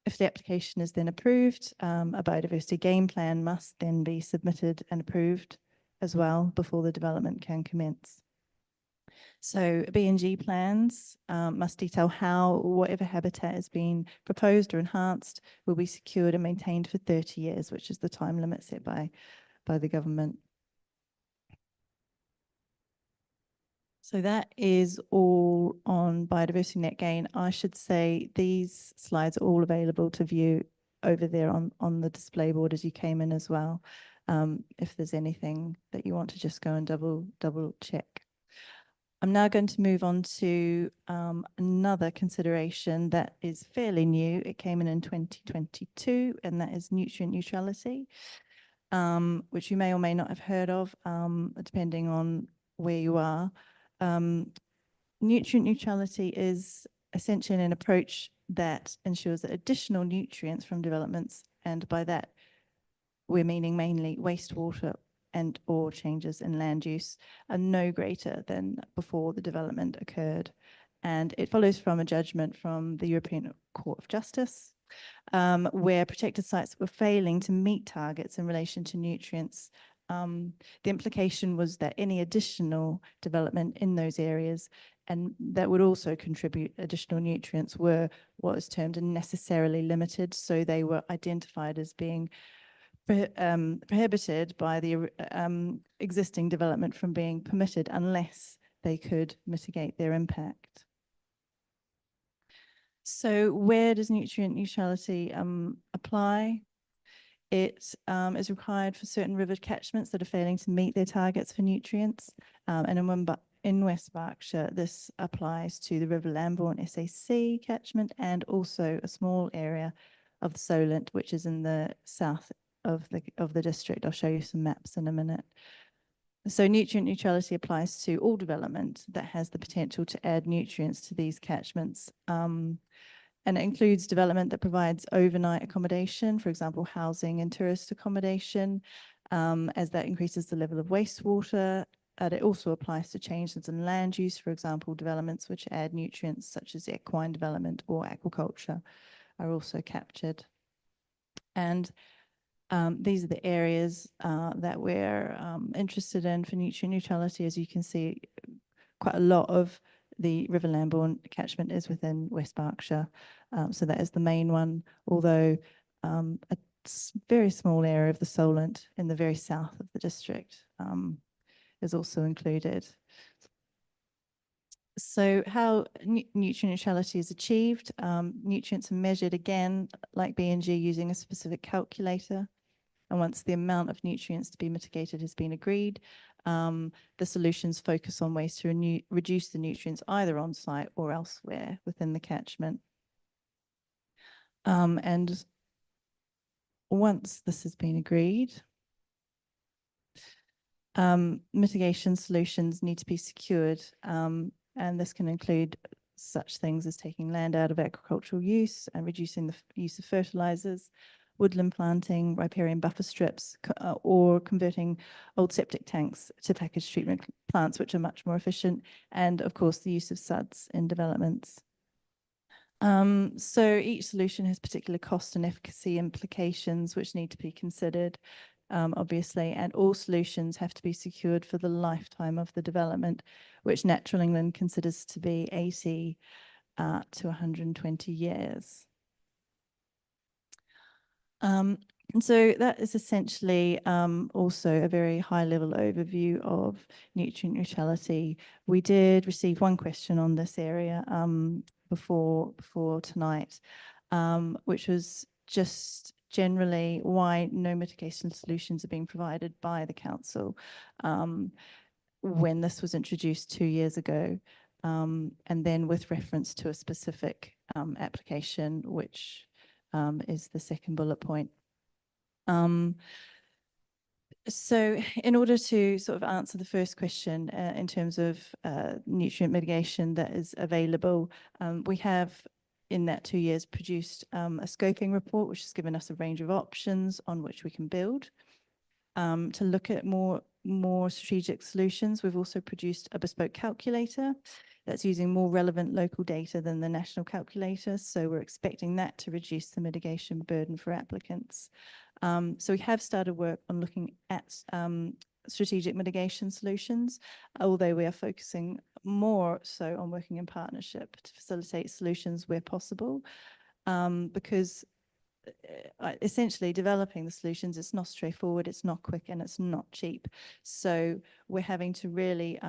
If the application is then approved, a biodiversity gain plan must then be submitted and approved as well before the development can commence. So B&G plans must detail how whatever habitat is being proposed or enhanced will be secured and maintained for 30 years, which is the time limit set by the government. So that is all on biodiversity net gain. I should say these slides are all available to view over there on the display board as you came in as well. If there's anything that you want to just go and double check. I'm now going to move on to another consideration that is fairly new. It came in 2022, and that is nutrient neutrality, which you may or may not have heard of, depending on where you are. Nutrient neutrality is essentially an approach that ensures that additional nutrients from developments, and by that we're meaning mainly wastewater and or changes in land use, are no greater than before the development occurred. And it follows from a judgment from the European Court of Justice, where protected sites were failing to meet targets in relation to nutrients. The implication was that any additional development in those areas and that would also contribute additional nutrients were what is termed necessarily limited. So they were identified as being prohibited by the existing development from being permitted unless they could mitigate their impact. So where does nutrient neutrality apply? It is required for certain river catchments that are failing to meet their targets for nutrients. And in West Berkshire, this applies to the River Lambourne SAC catchment and also a small area of the Solent, which is in the south of the district. I'll show you some maps in a minute. So nutrient neutrality applies to all development that has the potential to add nutrients to these catchments. And it includes development that provides overnight accommodation, for example, housing and tourist accommodation, as that increases the level of wastewater. It also applies to changes in land use, for example, developments which add nutrients such as equine development or aquaculture are also captured. And these are the areas that we're interested in for nutrient neutrality. As you can see, quite a lot of the River Lambourne catchment is within West Berkshire. So that is the main one, although a very small area of the Solent in the very south of the district is also included. So how nutrient neutrality is achieved? Nutrients are measured again, like B&G, using a specific calculator. And once the amount of nutrients to be mitigated has been agreed, the solutions focus on ways to reduce the nutrients either on site or elsewhere within the catchment. And once this has been agreed, mitigation solutions need to be secured. And this can include such things as taking land out of agricultural use and reducing the use of fertilizers, woodland planting, riparian buffer strips, or converting old septic tanks to packaged treatment plants, which are much more efficient, and of course the use of SUDs in developments. So each solution has particular cost and efficacy implications which need to be considered, obviously, and all solutions have to be secured for the lifetime of the development, which Natural England considers to be 80 to 120 years. And so that is essentially also a very high level overview of nutrient neutrality. We did receive one question on this area before tonight, which was just generally why no mitigation solutions are being provided by the council when this was introduced 2 years ago, and then with reference to a specific application, which is the second bullet point. So in order to sort of answer the first question in terms of nutrient mitigation that is available, we have in that 2 years produced a scoping report, which has given us a range of options on which we can build. To look at more strategic solutions, we've also produced a bespoke calculator that's using more relevant local data than the national calculator. So we're expecting that to reduce the mitigation burden for applicants. So we have started work on looking at strategic mitigation solutions, although we are focusing more so on working in partnership to facilitate solutions where possible, because essentially developing the solutions, it's not straightforward, it's not quick, and it's not cheap. So we're having to really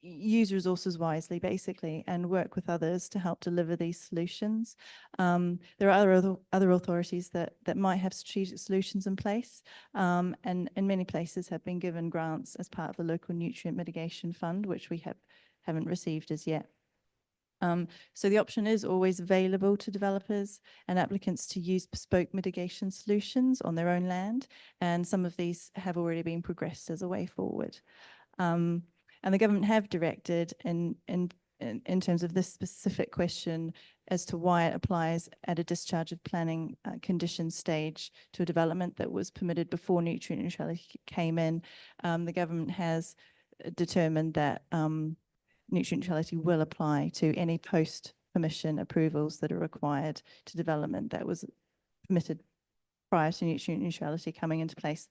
use resources wisely, basically, and work with others to help deliver these solutions. There are other authorities that might have strategic solutions in place, and in many places have been given grants as part of the local nutrient mitigation fund, which we haven't received as yet. So the option is always available to developers and applicants to use bespoke mitigation solutions on their own land, and some of these have already been progressed as a way forward. And the government have directed in terms of this specific question as to why it applies at a discharge of planning condition stage to a development that was permitted before nutrient neutrality came in. The government has determined that nutrient neutrality will apply to any post-permission approvals that are required to development that was permitted prior to nutrient neutrality coming into place.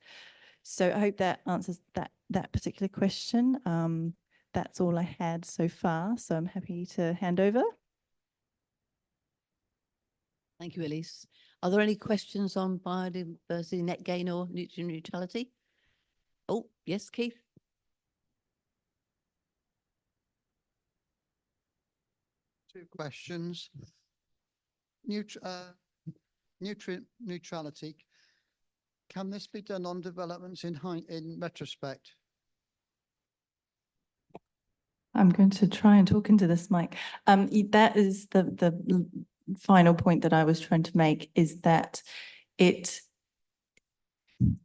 So I hope that answers that particular question. That's all I had so far, so I'm happy to hand over. Thank you, Elise. Are there any questions on biodiversity, net gain, or nutrient neutrality? Oh, yes, Keith. Two questions. Nutrient neutrality. Can this be done on developments in retrospect? I'm going to try and talk into this mic. That is the final point that I was trying to make, is that it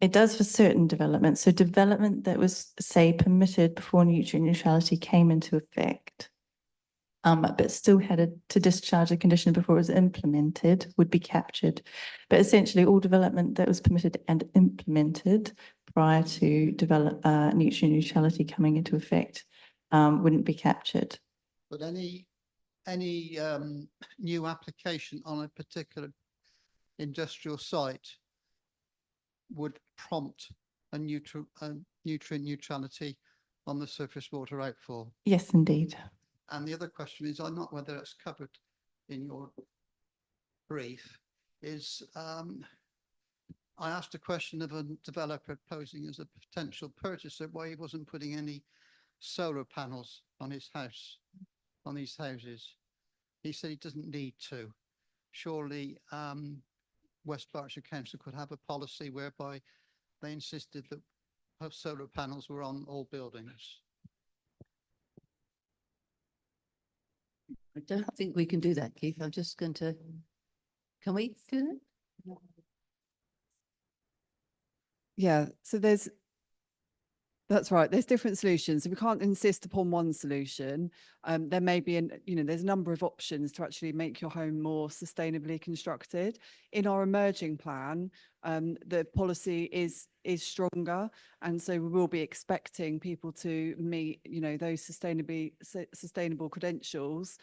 does for certain developments. So development that was, say, permitted before nutrient neutrality came into effect, but still had to discharge a condition before it was implemented, would be captured. But essentially all development that was permitted and implemented prior to nutrient neutrality coming into effect wouldn't be captured. But any new application on a particular industrial site would prompt a nutrient neutrality on the surface water outfall? Yes, indeed. And the other question is, I'm not whether it's covered in your brief, is I asked a question of a developer posing as a potential purchaser why he wasn't putting any solar panels on his house, on these houses. He said he doesn't need to. Surely West Berkshire Council could have a policy whereby they insisted that solar panels were on all buildings. I don't think we can do that, Keith. I'm just going to, can we do that? Yeah, so that's right. There's different solutions. So we can't insist upon one solution. There may be, there's a number of options to actually make your home more sustainably constructed. In our emerging plan, the policy is stronger, and so we will be expecting people to meet, those sustainable credentials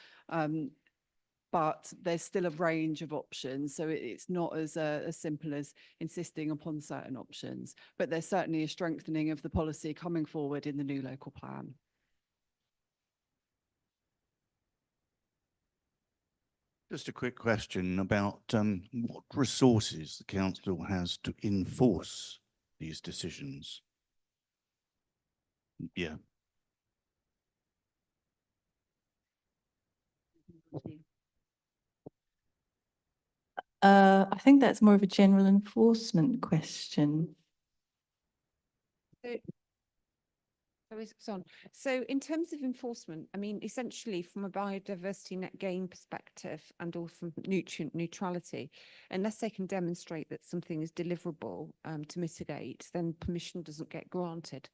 but there's still a range of options. So it's not as simple as insisting upon certain options, but there's certainly a strengthening of the policy coming forward in the new local plan. Just a quick question about what resources the council has to enforce these decisions. Yeah. I think that's more of a general enforcement question. So in terms of enforcement, I mean, essentially from a biodiversity net gain perspective and also from nutrient neutrality, unless they can demonstrate that something is deliverable to mitigate, then permission doesn't get granted.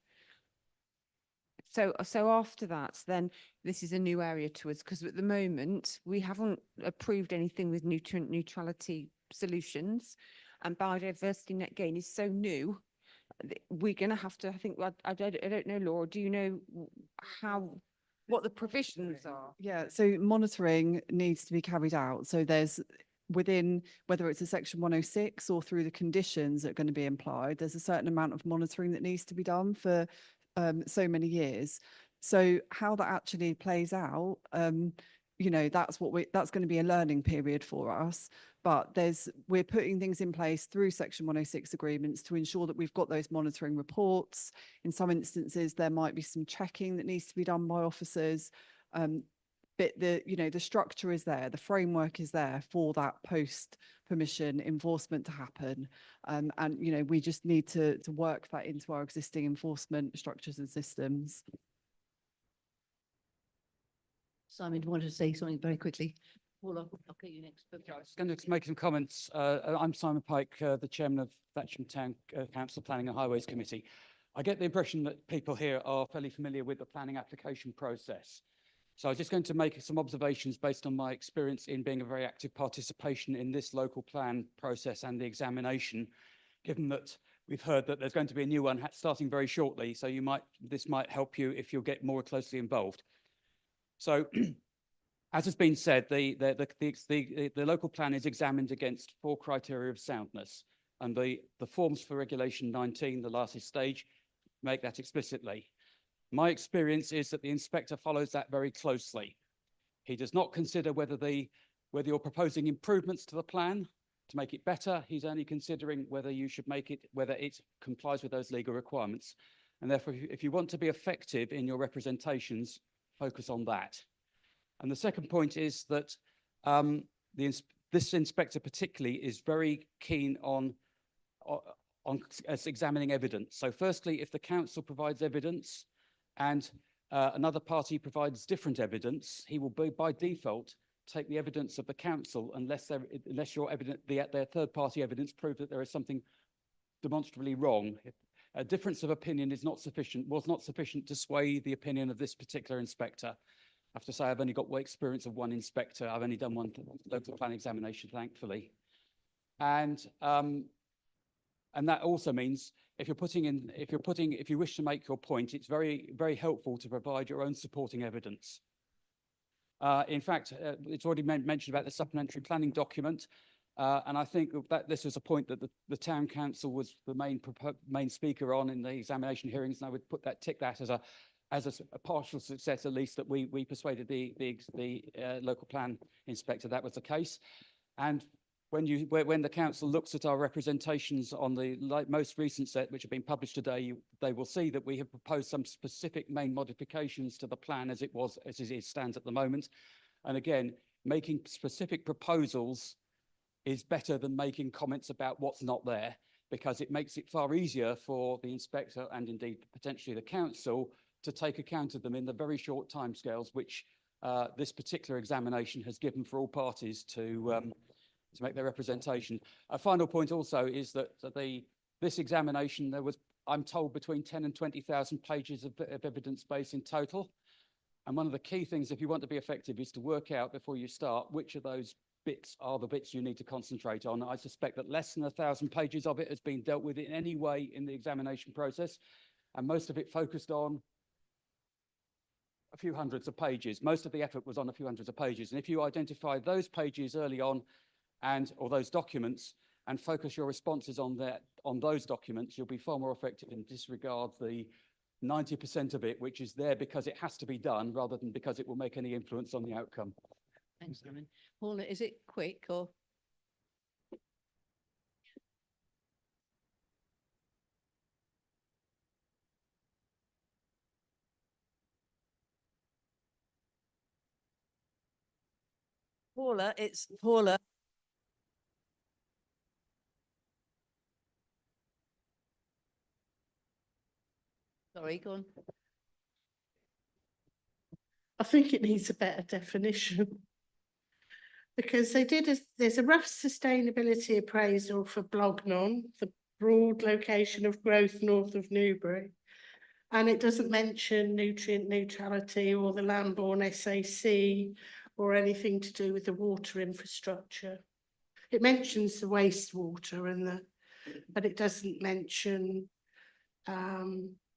So after that, then this is a new area to us, because at the moment we haven't approved anything with nutrient neutrality solutions, and biodiversity net gain is so new. We're going to have to, I think, I don't know, Laura, do you know what the provisions are? Yeah, so monitoring needs to be carried out. So there's within, whether it's a section 106 or through the conditions that are going to be implied, there's a certain amount of monitoring that needs to be done for so many years. So how that actually plays out, you know, that's going to be a learning period for us. But we're putting things in place through section 106 agreements to ensure that we've got those monitoring reports. In some instances, there might be some checking that needs to be done by officers. But the structure is there, the framework is there for that post permission enforcement to happen. And, you know, we just need to work that into our existing enforcement structures and systems. Simon, do you want to say something very quickly? Well, I'll get you next. I was going to make some comments. I'm Simon Pike, the chairman of Thatcham Town Council Planning and Highways Committee. I get the impression that people here are fairly familiar with the planning application process. So I was just going to make some observations based on my experience in being a very active participation in this local plan process and the examination, given that we've heard that there's going to be a new one starting very shortly. So this might help you if you'll get more closely involved. So as has been said, the local plan is examined against 4 criteria of soundness, and the forms for Regulation 19, the last stage, make that explicitly. My experience is that the inspector follows that very closely. He does not consider whether you're proposing improvements to the plan to make it better. He's only considering whether it complies with those legal requirements. And therefore, if you want to be effective in your representations, focus on that. And the second point is that this inspector particularly is very keen on examining evidence. So firstly, if the council provides evidence and another party provides different evidence, he will by default take the evidence of the council unless their third party evidence proves that there is something demonstrably wrong. A difference of opinion was not sufficient to sway the opinion of this particular inspector. I have to say I've only got experience of one inspector. I've only done one local plan examination, thankfully. And that also means if you wish to make your point, it's very, very helpful to provide your own supporting evidence. In fact, it's already mentioned about the supplementary planning document. And I think that this was a point that the town council was the main speaker on in the examination hearings, and I would tick that as a partial success, at least, that we persuaded the local plan inspector that was the case. And when the council looks at our representations on the most recent set, which have been published today, they will see that we have proposed some specific main modifications to the plan as it stands at the moment. And again, making specific proposals is better than making comments about what's not there, because it makes it far easier for the inspector and indeed potentially the council to take account of them in the very short timescales which this particular examination has given for all parties to make their representation. A final point also is that this examination, there was, I'm told, between 10 and 20,000 pages of evidence base in total. And one of the key things, if you want to be effective, is to work out before you start which of those bits are the bits you need to concentrate on. I suspect that less than 1,000 pages of it has been dealt with in any way in the examination process, and most of it focused on a few hundreds of pages. Most of the effort was on a few hundreds of pages. And if you identify those pages early on or those documents and focus your responses on those documents, you'll be far more effective and disregard the 90% of it, which is there because it has to be done rather than because it will make any influence on the outcome. Thanks, Simon. Paula, is it quick or? Paula, it's Paula. Sorry, go on. I think it needs a better definition. Because there's a rough sustainability appraisal for Blognon, the broad location of growth north of Newbury. And it doesn't mention nutrient neutrality or the Lambourne SAC or anything to do with the water infrastructure. It mentions the wastewater but it doesn't mention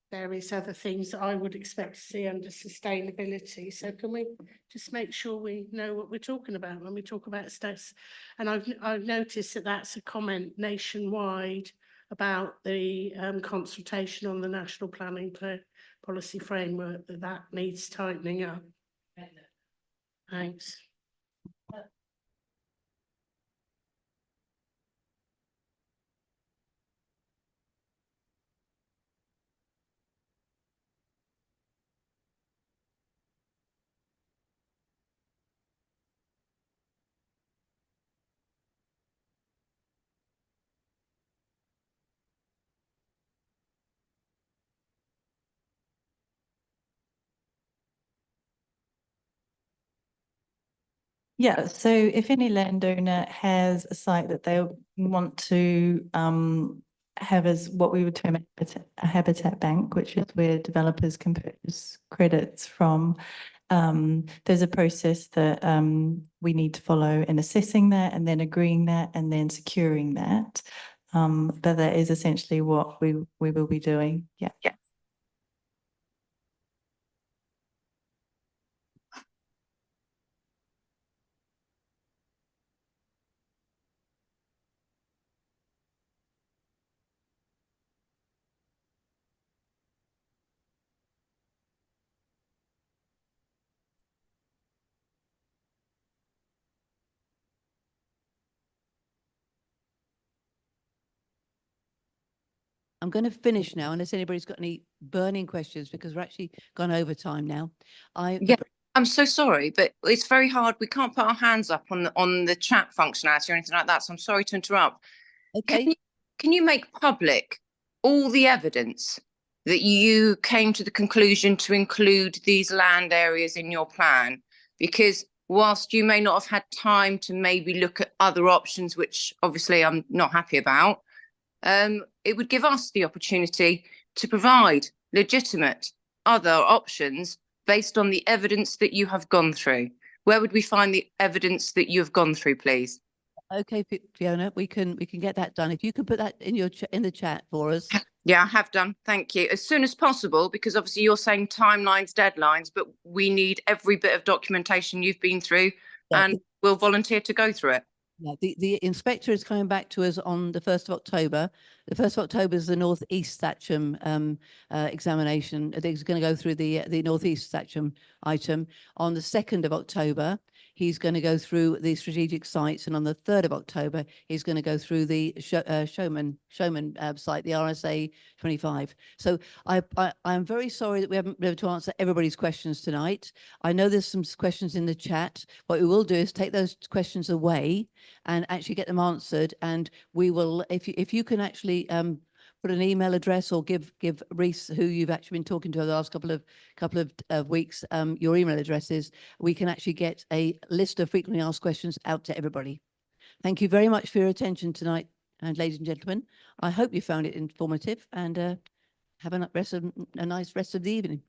various other things that I would expect to see under sustainability. So can we just make sure we know what we're talking about when we talk about stats? And I've noticed that that's a comment nationwide about the consultation on the National Planning Policy Framework, that needs tightening up. Thanks. Yeah, so if any landowner has a site that they want to have as what we would term a habitat bank, which is where developers can purchase credits from, there's a process that we need to follow in assessing that and then agreeing that and then securing that. But that is essentially what we will be doing. Yeah. Yeah. I'm going to finish now, unless anybody's got any burning questions, because we're actually gone over time now. I'm so sorry, but it's very hard. We can't put our hands up on the chat functionality or anything like that. So I'm sorry to interrupt. Okay. Can you make public all the evidence that you came to the conclusion to include these land areas in your plan? Because whilst you may not have had time to maybe look at other options, which obviously I'm not happy about, it would give us the opportunity to provide legitimate other options based on the evidence that you have gone through. Where would we find the evidence that you have gone through, please? Okay, Fiona, we can get that done. If you could put that in in the chat for us. Yeah, I have done. Thank you. As soon as possible, because obviously you're saying timelines, deadlines, but we need every bit of documentation you've been through, and we'll volunteer to go through it. Yeah, the inspector is coming back to us on the 1st of October. The 1st of October is the North East Thatcham examination. He's going to go through the North East Thatcham item. On the 2nd of October, he's going to go through the strategic sites, and on the 3rd of October, he's going to go through the Showman site, the RSA 25. So I'm very sorry that we haven't been able to answer everybody's questions tonight. I know there's some questions in the chat. What we will do is take those questions away and actually get them answered, and we will, if you can actually put an email address or give Reese, who you've actually been talking to over the last couple of weeks, your email addresses, we can actually get a list of frequently asked questions out to everybody. Thank you very much for your attention tonight, and ladies and gentlemen. I hope you found it informative, and have a nice rest of the evening.